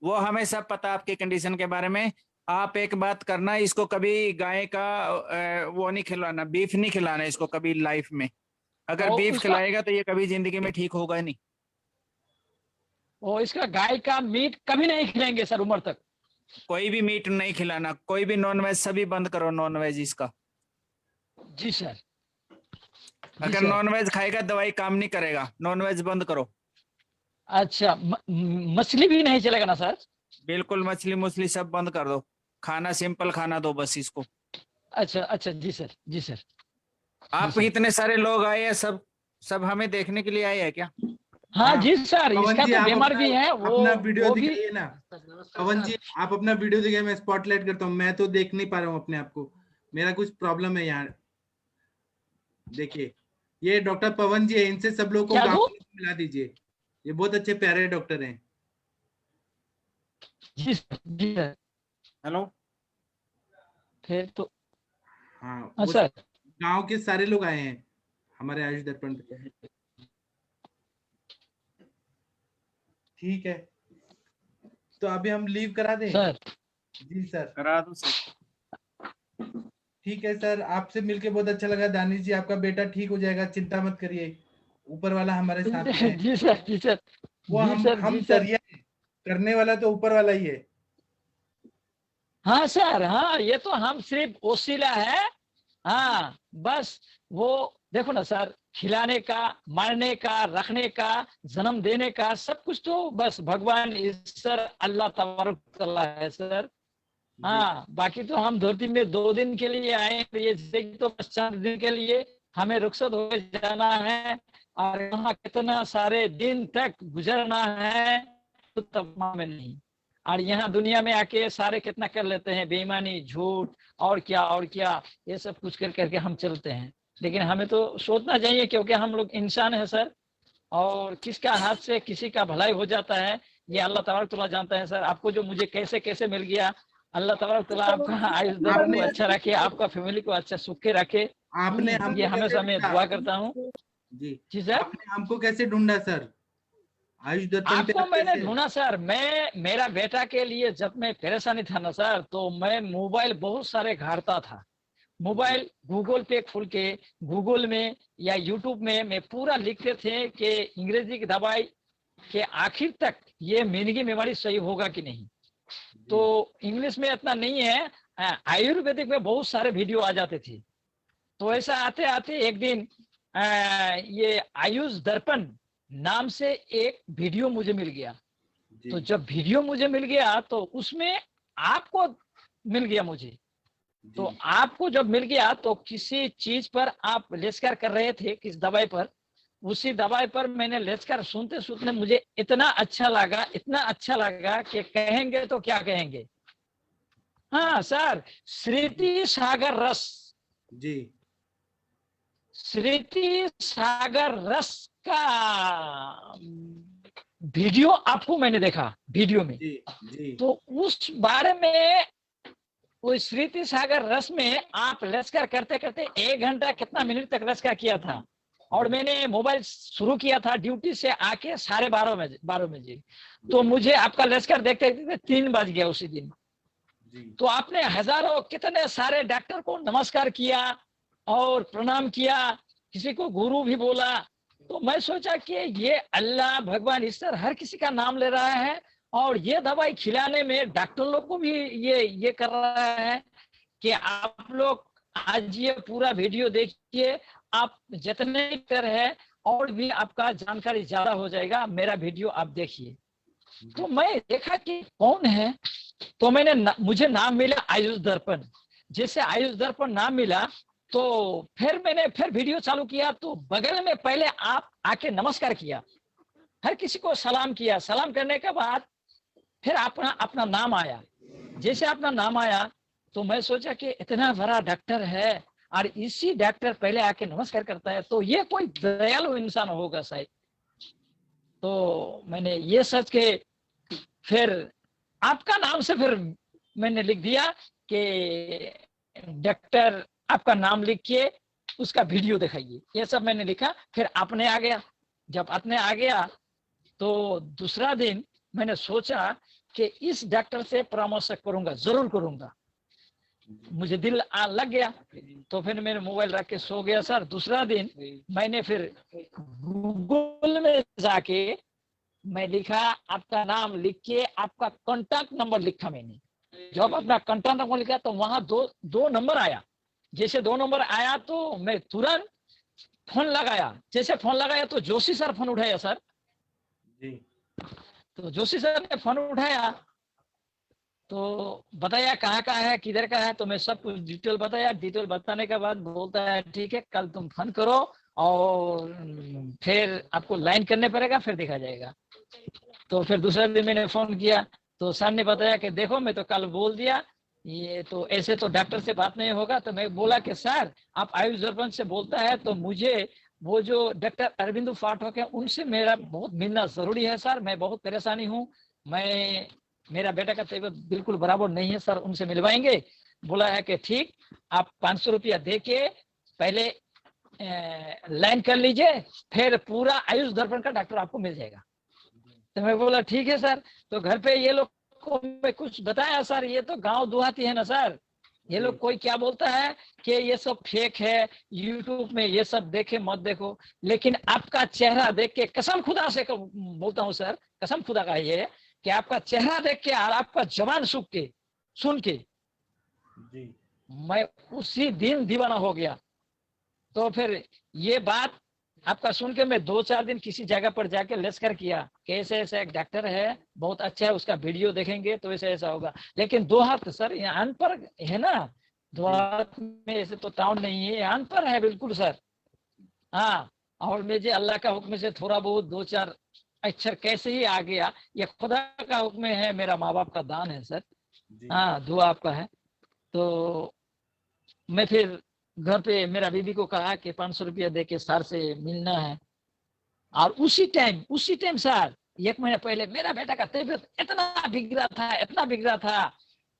वो हमें सब पता आपके कंडीशन के बारे में। आप एक बात करना, इसको कभी गाय का वो नहीं खिलाना, बीफ नहीं खिलाना इसको कभी लाइफ में। अगर बीफ खिलाएगा तो ये कभी जिंदगी में ठीक होगा नहीं। और इसका गाय का मीट कभी नहीं खिलाएंगे सर उम्र तक। कोई भी मीट नहीं खिलाना, कोई भी नॉन वेज, सभी बंद करो नॉन वेज इसका। जी सर। अगर नॉनवेज खाएगा दवाई काम नहीं करेगा, नॉनवेज बंद करो। अच्छा, मछली भी नहीं चलेगा ना सर? बिल्कुल, मछली मुछली सब बंद कर दो, खाना सिंपल खाना दो बस इसको। अच्छा अच्छा, जी सर, जी सर। आप इतने सारे लोग आए हैं, सब हमें देखने के लिए आए हैं क्या? हाँ जी सर, पवन इसका जी, तो आप बीमार भी है वो। अपना वीडियो वो भी दिखाइए ना। पवन जी, आप अपना वीडियो दिखाइए, मैं स्पॉटलाइट करता हूँ। मैं तो देख नहीं पा रहा हूँ अपने आप को, मेरा कुछ प्रॉब्लम है यहाँ। देखिए, ये डॉक्टर पवन जी है, इनसे सब लोग को क्या गाँव दो? में मिला दीजिए। ये बहुत अच्छे प्यारे डॉक्टर हैं। जी सर, जी सर। हेलो, फिर तो हाँ, हाँ वो सर। गांव के सारे लोग आए हैं हमारे आयुष दर्पण पे। ठीक है, तो अभी हम लीव करा दें सर? जी सर, करा दो सर। ठीक है सर, आपसे मिलके बहुत अच्छा लगा। दानिश जी, आपका बेटा ठीक हो जाएगा, चिंता मत करिए, ऊपर वाला हमारे साथ में है। जी सर, जी सर, वो जी सर, हम जी सर। सरिया हैं, करने वाला तो ऊपर वाला ही है। हाँ सर, हाँ, ये तो हम सिर्फ वसीला है। हाँ, बस वो देखो ना सर, खिलाने का, मारने का, रखने का, जन्म देने का, सब कुछ तो बस भगवान ईश्वर अल्लाह तबारक तआला है सर। हाँ, बाकी तो हम धरती में 2 दिन के लिए आए, तो ये तो बस 4 दिन के लिए हमें रुखसत हो जाना है, और यहाँ कितना सारे दिन तक गुजरना है तो तमाम में नहीं। और यहाँ दुनिया में आके सारे कितना कर लेते हैं, बेईमानी, झूठ और क्या, ये सब कुछ कर करके हम चलते हैं। लेकिन हमें तो सोचना चाहिए, क्योंकि हम लोग इंसान है सर, और किसका हाथ से किसी का भलाई हो जाता है ये अल्लाह तबारक तआला जानता है सर। आपको जो मुझे कैसे कैसे मिल गया, अल्लाह तबारक तआला आपका आयुष दर्पण को अच्छा रखे, आपका फैमिली को अच्छा सुख के रखे। आपने ये हमको हमेशा मैं कैसे दुआ करता हूँ। जी जी सर, आपने हमको कैसे ढूंढा सर आयुष दर्पण पे? आपको मैंने कैसे? ढूंढा सर, मैं मेरा बेटा के लिए जब मैं परेशानी था ना सर, तो मैं मोबाइल बहुत सारे घाटता था। मोबाइल गूगल पे खोल के गूगल में या यूट्यूब में मैं पूरा लिखते थे कि अंग्रेजी की दवाई के आखिर तक ये मिर्गी बीमारी सही होगा कि नहीं। तो इंग्लिश में इतना नहीं है, आयुर्वेदिक में बहुत सारे वीडियो आ जाते थे। तो ऐसा आते आते एक दिन ये आयुष दर्पण नाम से एक वीडियो मुझे मिल गया। तो जब वीडियो मुझे मिल गया तो उसमें आपको मिल गया मुझे। तो आपको जब मिल गया तो किसी चीज पर आप लेस्कर कर रहे थे, किस दवाई पर, उसी दवाई पर मैंने लेस्कर सुनते सुनते मुझे इतना अच्छा लगा, इतना अच्छा लगा कि कहेंगे तो क्या कहेंगे। हाँ सर, श्रीति सागर रस जी, श्रीति सागर रस का वीडियो आपको मैंने देखा वीडियो में। जी। तो उस बारे में, वो श्रीति सागर रस में आप लश्कर करते करते 1 घंटा कितना मिनट तक लश्कर किया था, और मैंने मोबाइल शुरू किया था ड्यूटी से आके 12:30 बजे। तो मुझे आपका लश्कर देखते देखते 3 बज गया उसी दिन। तो आपने हजारों कितने सारे डॉक्टर को नमस्कार किया और प्रणाम किया, किसी को गुरु भी बोला। तो मैं सोचा कि ये अल्लाह भगवान ईश्वर हर किसी का नाम ले रहा है, और ये दवाई खिलाने में डॉक्टर लोग को भी ये कर रहा है कि आप लोग आज ये पूरा वीडियो देखिए, आप जितने डॉक्टर है और भी आपका जानकारी ज्यादा हो जाएगा। मेरा वीडियो आप देखिए। तो मैं देखा कि कौन है, तो मैंने मुझे नाम मिला आयुष दर्पण। जैसे आयुष दर्पण नाम मिला तो फिर मैंने वीडियो चालू किया। तो बगल में पहले आप आके नमस्कार किया, हर किसी को सलाम किया। सलाम करने के बाद फिर अपना नाम आया। जैसे अपना नाम आया तो मैं सोचा कि इतना बड़ा डॉक्टर है और इसी डॉक्टर पहले आके नमस्कार करता है, तो ये कोई दयालु इंसान होगा शायद। तो मैंने ये सोच के फिर आपका नाम से फिर मैंने लिख दिया कि डॉक्टर आपका नाम लिख के उसका वीडियो दिखाइए, ये सब मैंने लिखा। फिर आपने आ गया। जब आपने आ गया तो दूसरा दिन मैंने सोचा कि इस डॉक्टर से परामर्श करूंगा, जरूर करूंगा। मुझे दिल लग गया। तो फिर मैंने मोबाइल रख के सो गया सर। दूसरा दिन मैंने फिर गूगल में जाके मैं लिखा, आपका नाम लिख के आपका कॉन्टैक्ट नंबर लिखा मैंने। जब अपना कॉन्टैक्ट नंबर लिखा तो वहां दो नंबर आया। जैसे 2 नंबर आया तो मैं तुरंत फोन लगाया, जैसे फोन लगाया तो जोशी सर फोन उठाया सर। जी। तो जोशी सर ने फोन उठाया तो बताया कहाँ का है, किधर का है, तो मैं सब कुछ डिटेल बताया। डिटेल बताने के बाद बोलता है ठीक है कल तुम फोन करो और फिर आपको लाइन करने पड़ेगा, फिर देखा जाएगा। तो फिर दूसरे दिन मैंने फोन किया तो सर ने बताया कि देखो मैं तो कल बोल दिया, ये तो ऐसे तो डॉक्टर से बात नहीं होगा। तो मैं बोला कि सर आप आयुष दर्पण से बोलता है तो मुझे वो जो डॉक्टर अरविंदु पाठक है उनसे मेरा बहुत मिलना जरूरी है सर, मैं बहुत परेशानी हूँ, मेरा बेटा का तबीयत बिल्कुल बराबर नहीं है सर, उनसे मिलवाएंगे। बोला है कि ठीक, आप 500 रुपया दे के पहले लाइन कर लीजिए, फिर पूरा आयुष दर्पण का डॉक्टर आपको मिल जाएगा। तो मैं बोला ठीक है सर। तो घर पे ये लोग को मैं कुछ बताया सर, ये तो गांव देहाती है ना सर, ये लोग कोई क्या बोलता है कि ये सब फेक है, यूट्यूब में ये सब देखे मत देखो। लेकिन आपका चेहरा देख के कसम खुदा से बोलता हूँ सर, कसम खुदा का ये कि आपका चेहरा देख के और आपका जवान सुन के जी। मैं उसी दिन दीवाना हो गया। तो फिर ये बात आपका सुन के मैं 2-4 दिन किसी जगह पर जाके लेस्कर किया कि ऐसे ऐसे एक डॉक्टर है बहुत अच्छा है, उसका वीडियो देखेंगे तो ऐसे ऐसा होगा। लेकिन दो हाथ सर यहाँ अनपढ़ है ना, दो हाथ में ऐसे तो टाउन नहीं है, अनपढ़ है बिल्कुल सर। हाँ, और मुझे अल्लाह का हुक्म से थोड़ा बहुत 2-4 अक्षर कैसे ही आ गया, ये खुदा का हुक्म है, मेरा माँ बाप का दान है सर। हाँ, दुआ आपका है। तो मैं फिर घर पे मेरा बीबी को कहा कि 500 रुपया दे के सर से मिलना है। और उसी टाइम सर 1 महीना पहले मेरा बेटा का तबीयत इतना बिगड़ा था,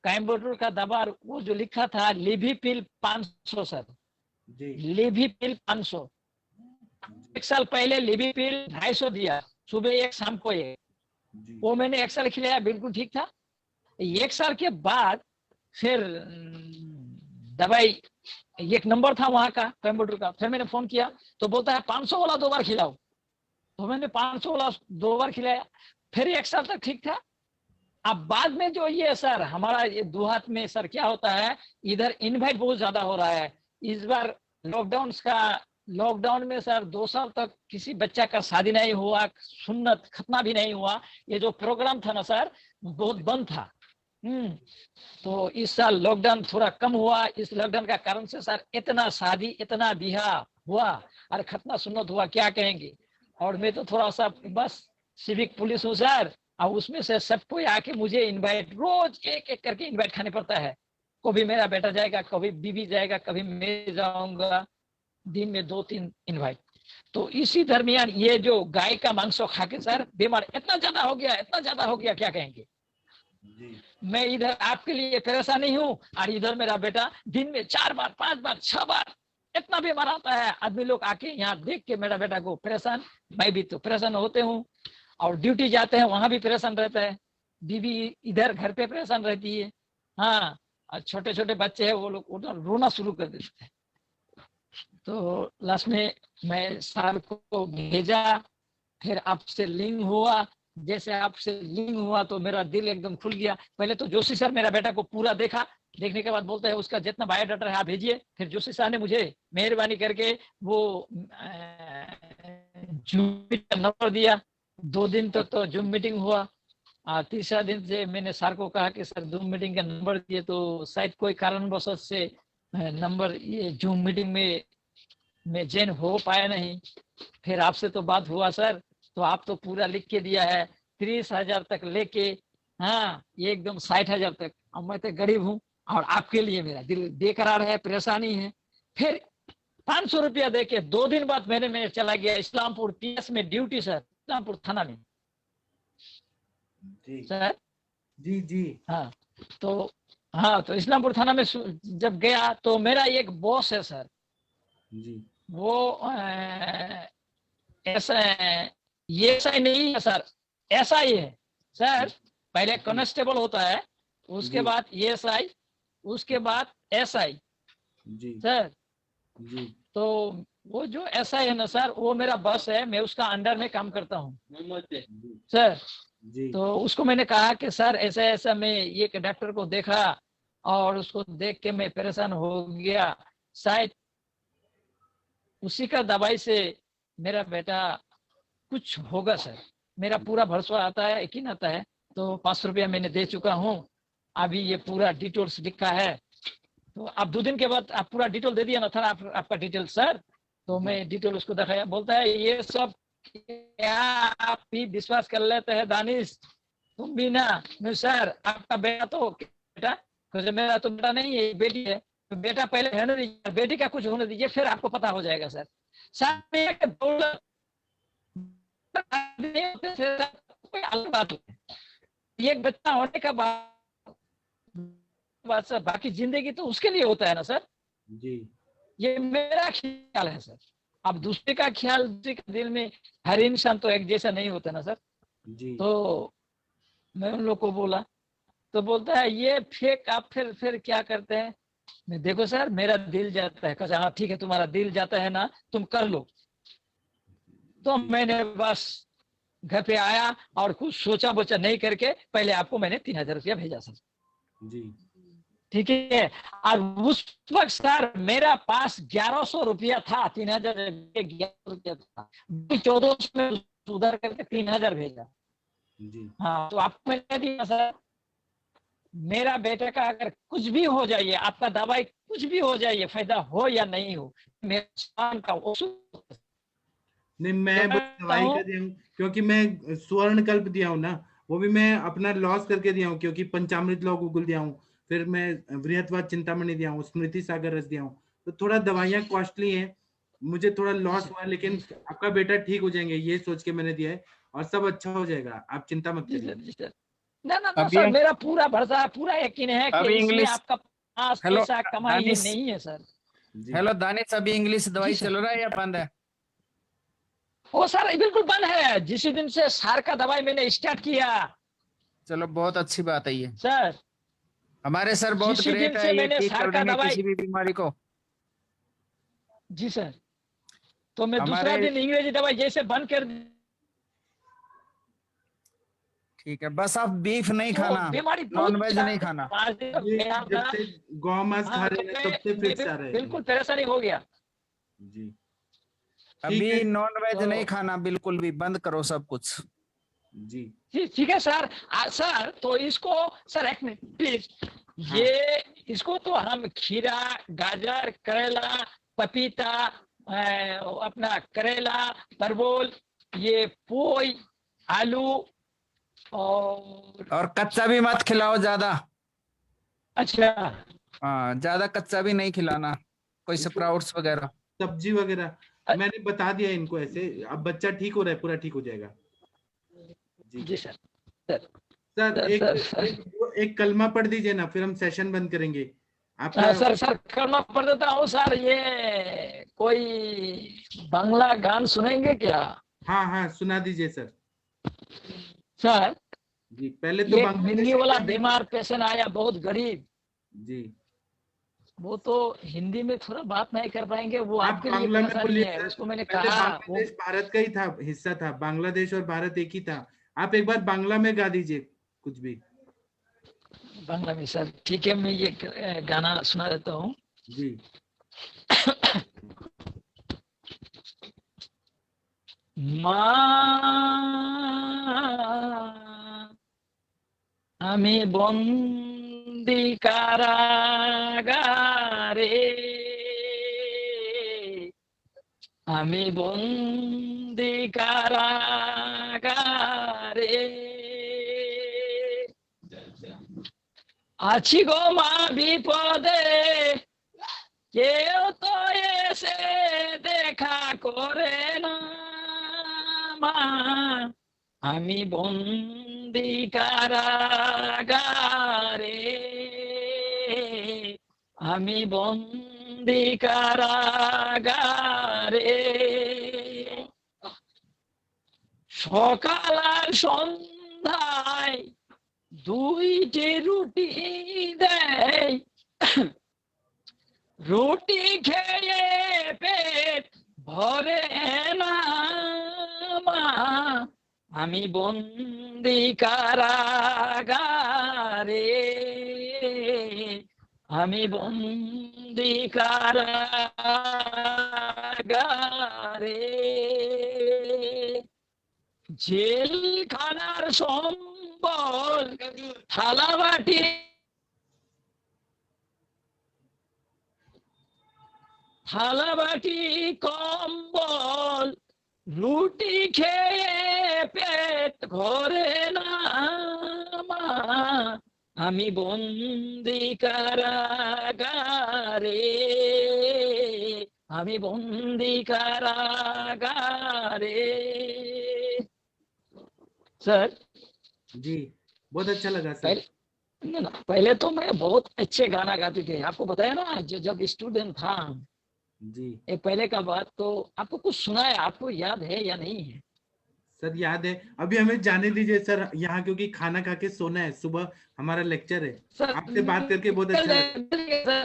कैम्बोटर का दवा वो जो लिखा था लिविपिल 500 सर, लिविपिल 500। 1 साल पहले लिविपिल 250 दिया, सुबह 1 शाम को 1, वो मैंने 1 साल खिलाया, बिल्कुल ठीक था। 1 साल के बाद फिर दवाई, एक नंबर था वहां का कंप्यूटर का, फिर मैंने फोन किया तो बोलता है 500 वाला 2 बार खिलाओ। तो मैंने 500 वाला 2 बार खिलाया, फिर 1 साल तक ठीक था। अब बाद में जो ये सर हमारा ये देहात में सर क्या होता है, इधर इनवाइट बहुत ज्यादा हो रहा है। इस बार लॉकडाउन में सर 2 साल तक किसी बच्चा का शादी नहीं हुआ, सुन्नत खतना भी नहीं हुआ, ये जो प्रोग्राम था ना सर बहुत बंद था। तो इस साल लॉकडाउन थोड़ा कम हुआ, इस लॉकडाउन का कारण से सर इतना शादी इतना बिहा हुआ और खतना सुन्नत हुआ, क्या कहेंगे। और मैं तो थोड़ा सा बस सिविक पुलिस हूँ सर, और उसमें से सबको आके मुझे इनवाइट रोज एक एक करके इनवाइट खाने पड़ता है। कभी मेरा बेटा जाएगा, कभी बीबी जाएगा, कभी मैं जाऊंगा, दिन में 2-3 इनवाइट। तो इसी दरमियान ये जो गाय का मांस खा के सर बीमार इतना ज्यादा हो गया, क्या कहेंगे। मैं इधर आपके लिए परेशानी हूँ और इधर मेरा बेटा दिन में 4 बार 5 बार 6 बार इतना बीमार आता है। आदमी लोग आके यहाँ देख के मेरा बेटा को परेशान, मैं भी तो परेशान होते हूँ। और ड्यूटी जाते हैं वहां भी परेशान रहता है, बीवी इधर घर पे परेशान रहती है। हाँ, और छोटे छोटे बच्चे हैं वो लोग रोना शुरू कर देते हैं। तो लास्ट में मैं सर को भेजा, फिर आपसे लिंक हुआ। जैसे आपसे लिंक हुआ तो मेरा दिल एकदम खुल गया। पहले तो जोशी सर मेरा बेटा को पूरा देखा, देखने के बाद बोलता है उसका जितना बायोडाटा है आप भेजिए। फिर जोशी सर ने मुझे मेहरबानी करके वो जूम का नंबर दिया। 2 दिन तक तो जूम मीटिंग हुआ। तीसरा दिन से मैंने सर को कहा कि सर जूम मीटिंग का नंबर दिए, तो शायद कोई कारणवश से नंबर ये जूम मीटिंग में मैं जॉइन हो पाया नहीं। फिर आपसे तो बात हुआ सर, तो आप तो पूरा लिख के दिया है 30,000 तक लेके, हाँ ये एकदम 60,000 तक। अब मैं तो गरीब हूँ और आपके लिए मेरा दिल बेकरार है, परेशानी है। फिर 500 रुपया दे के 2 दिन बाद मैं चला गया इस्लामपुर PS में ड्यूटी सर, इस्लामपुर थाना में जी सर। जी हाँ, तो इस्लामपुर थाना में जब गया तो मेरा एक बॉस है सर जी, वो ऐसा ये सही नहीं है सर, ऐसा ही है सर। पहले कांस्टेबल होता है, उसके बाद ESI, उसके बाद SI जी सर। जी, तो वो जो SI है ना सर, वो मेरा बॉस है, मैं उसका अंडर में काम करता हूँ सर। जी तो उसको मैंने कहा कि सर ऐसा ऐसा मैं एक डॉक्टर को देखा और उसको देख के मैं परेशान हो गया, शायद उसी का दवाई से मेरा बेटा कुछ होगा सर। मेरा पूरा भरोसा आता है, यकीन आता है। तो 500 रुपया मैंने दे चुका हूँ। अभी ये पूरा डिटेल्स लिखा है, तो आप 2 दिन के बाद आप पूरा डिटेल दे दिया ना था आपका डिटेल सर। तो मैं डिटेल उसको दिखाया, बोलता है ये सब क्या आप भी विश्वास कर लेते हैं दानिश, तुम भी ना। मैं सर आपका बेटा तो बेटा, क्योंकि मेरा तो बेटा नहीं है, बेटी है। तो बेटा पहले रहने दीजिए, बेटी का कुछ होने दीजिए, फिर आपको पता हो जाएगा सर। कोई अलग बात है, एक बच्चा होने का बात सर, बाकी जिंदगी तो उसके लिए होता है ना सर जी। ये मेरा ख्याल है सर। अब दूसरे का ख्याल दूसरे के दिल में, हर इंसान तो एक जैसा नहीं होता ना सर जी। तो मैं उन लोग को बोला, तो बोलता है ये फेक। आप फिर क्या करते हैं? मैं देखो सर मेरा दिल जाता है। कहते हाँ ठीक है, तुम्हारा दिल जाता है ना, तुम कर लो। तो मैंने बस घर पे आया और कुछ सोचा बोचा नहीं करके पहले आपको मैंने 3000 रुपया भेजा सर जी। ठीक है। और उस वक्त सर मेरा पास 1100 रुपया था, 3011 रुपया था, 1400 में उधर करके 3000 भेजा जी। हाँ। तो आपको मैंने दिया सर। मेरा बेटे का अगर कुछ भी हो जाइए, आपका दवाई कुछ भी हो जाइए, फायदा हो या नहीं हो, मेरे स्वान का नहीं, मैं बस दवाई का दिया हूँ क्योंकि मैं स्वर्ण कल्प दिया हूँ ना, वो भी मैं अपना लॉस करके दिया हूँ, क्योंकि पंचामृत लौ गूगल दिया हूँ, फिर मैं वृहत्वाद चिंतामणि दिया हूँ, स्मृति सागर रस दिया हूँ। तो थोड़ा दवाइयाँ कॉस्टली हैं, मुझे थोड़ा लॉस हुआ, लेकिन आपका बेटा ठीक हो जाएंगे ये सोच के मैंने दिया है, और सब अच्छा हो जाएगा, आप चिंता मत करिए। ना सर, मेरा पूरा भरोसा, पूरा यकीन है कि इसमें इंग्लिश आपका पास हेलो पैसा कमाई दानिश, नहीं है सर। हेलो दानिश, अभी इंग्लिश दवाई सर। चल रहा है या बंद है? वो सर बिल्कुल बंद है। जिस दिन से सार का दवाई मैंने स्टार्ट किया। चलो बहुत अच्छी बात है ये सर। हमारे सर बहुत जिस दिन ग्रेट से है, ये मैंने ठीक सार कर का देंगे दवाई किसी भी बीमारी को। जी सर। तो मैं दूसरा हमारे दिन अंग्रेजी दवाई जैसे बंद कर दी, ठीक है, बस आप बीफ नहीं तो खाना, बीमारी नॉन वेज नहीं खाना। जब से गौ मांस खा रहे हैं तब से फिट आ रहे हैं। बिल्कुल परेशानी हो गया जी। अभी नॉन वेज तो- नहीं खाना, बिल्कुल भी बंद करो सब कुछ। जी ठीक है सर। सर तो इसको सर एक मिनट प्लीज। ये इसको तो हम खीरा, गाजर, करेला, पपीता, अपना करेला, तरबूज, ये पोई, आलू और कच्चा भी मत खिलाओ ज्यादा। अच्छा। हाँ, ज्यादा कच्चा भी नहीं खिलाना, कोई स्प्राउट्स वगैरह, सब्जी वगैरह मैंने बता दिया इनको ऐसे। अब बच्चा ठीक हो रहा है, पूरा ठीक हो जाएगा। जी सर। सर एक कलमा पढ़ दीजिए ना, फिर हम सेशन बंद करेंगे आपका। सर कलमा पढ़ देता हूँ सर। ये कोई बांग्ला गान सुनेंगे क्या? हाँ सुना दीजिए सर। सर जी, पहले तो ये मिर्गी वाला बीमार पेशेंट आया, बहुत गरीब। जी। वो तो हिंदी में थोड़ा बात नहीं कर पाएंगे, वो आप आपके लिए बांग्ला में परेशानी बोलिए है। सर। उसको मैंने पहले कहा बांग्लादेश भारत का ही था, हिस्सा था, बांग्लादेश और भारत एक ही था। आप एक बार बांग्ला में गा दीजिए कुछ भी। बांग्ला में सर ठीक है, मैं ये गाना सुना देता हूँ। जी। আমি বন্দি কারাগারে, আমি বন্দি কারাগারে, আছি গো মা বিপদে, কেউ তো এসে দেখা করে না মা, আমি বন্দি কারাগারে, আমি বন্দি কারাগারে, সকাল আর সন্ধ্যায় দুইটি রুটি দেয়, রুটি খেয়ে পেট ভরে না মা, আমি বন্দি কারাগারে, আমি বন্দি बंदी कारागारे জেল খানার সম্বল থালাবাটি থালাবাটি কম্বল রুটি খেয়ে পেট ভরে না আমি বন্দি কারাগারে আমি বন্দি কারাগারে। सर जी बहुत अच्छा लगा सर। पहले तो मैं बहुत अच्छे गाना गाती थी, आपको बताया ना जब स्टूडेंट था जी। ये पहले का बात, तो आपको कुछ सुना है, आपको याद है या नहीं है? सर याद है। अभी हमें जाने दीजिए सर यहाँ, क्योंकि खाना खा के सोना है, सुबह हमारा लेक्चर है। सर आपसे बात करके बहुत अच्छा लगा।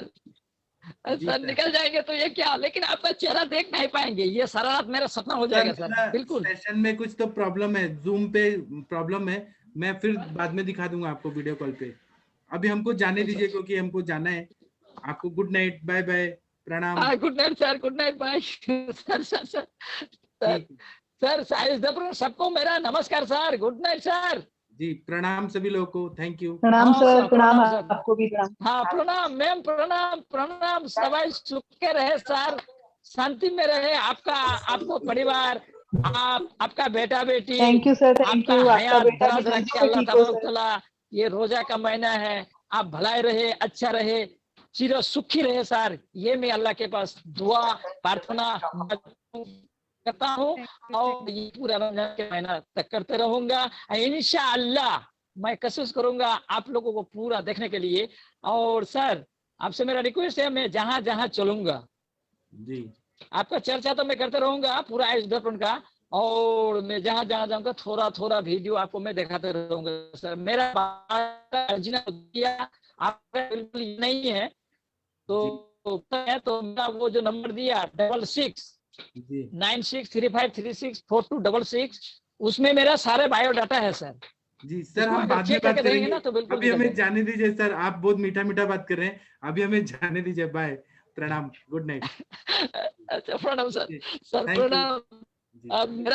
सर निकल जाएंगे तो ये क्या, लेकिन आपका चेहरा देख नहीं पाएंगे, ये सारा रात मेरा सपना हो जाएगा सर। बिल्कुल सेशन में कुछ तो प्रॉब्लम है, जूम पे प्रॉब्लम है, मैं फिर बाद में दिखा दूंगा आपको वीडियो कॉल पे। अभी हमको जाने दीजिए क्योंकि हमको जाना है। आपको गुड नाइट, बाय बाय, प्रणाम। Good night sir, good night, bye. Sir सबको मेरा नमस्कार सर, गुड नाइट सर जी। प्रणाम सभी लोगों को, थैंक यू। प्रणाम सर, प्रणाम आपको भी प्रणाम। हाँ प्रणाम मैम, प्रणाम प्रणाम। सबाई सुख के रहे सर, शांति में रहे आपका, आपको परिवार, आपका बेटा बेटी। Thank you sir, thank you. आपका बेटा भी अल्लाह ताला ये रोजा का महीना है, आप भलाई रहे, अच्छा रहे, चिर सुखी रहे सर, ये मैं अल्लाह के पास दुआ प्रार्थना करता हूँ और ये पूरा रमजान के महीना तक करते रहूंगा इंशाअल्लाह। मैं कोशिश करूंगा आप लोगों को पूरा देखने के लिए। और सर आपसे मेरा रिक्वेस्ट है, मैं जहां जहां चलूंगा जी आपका चर्चा तो मैं करते रहूंगा पूरा इस दर्पण का, और मैं जहां जहां जाऊंगा थोड़ा थोड़ा वीडियो आपको मैं दिखाते रहूंगा सर। मेरा आपका बिल्कुल नहीं है तो मेरा वो जो नंबर दिया 669635364266, उसमें मेरा सारे बायोडाटा है सर। जी सर, हम बाद में बात करेंगे ना, तो बिल्कुल अभी हमें जाने दीजिए सर, आप बहुत मीठा मीठा बात कर रहे हैं, अभी हमें जाने दीजिए। बाय, प्रणाम, गुड नाइट। अच्छा प्रणाम सर, सर प्रणाम।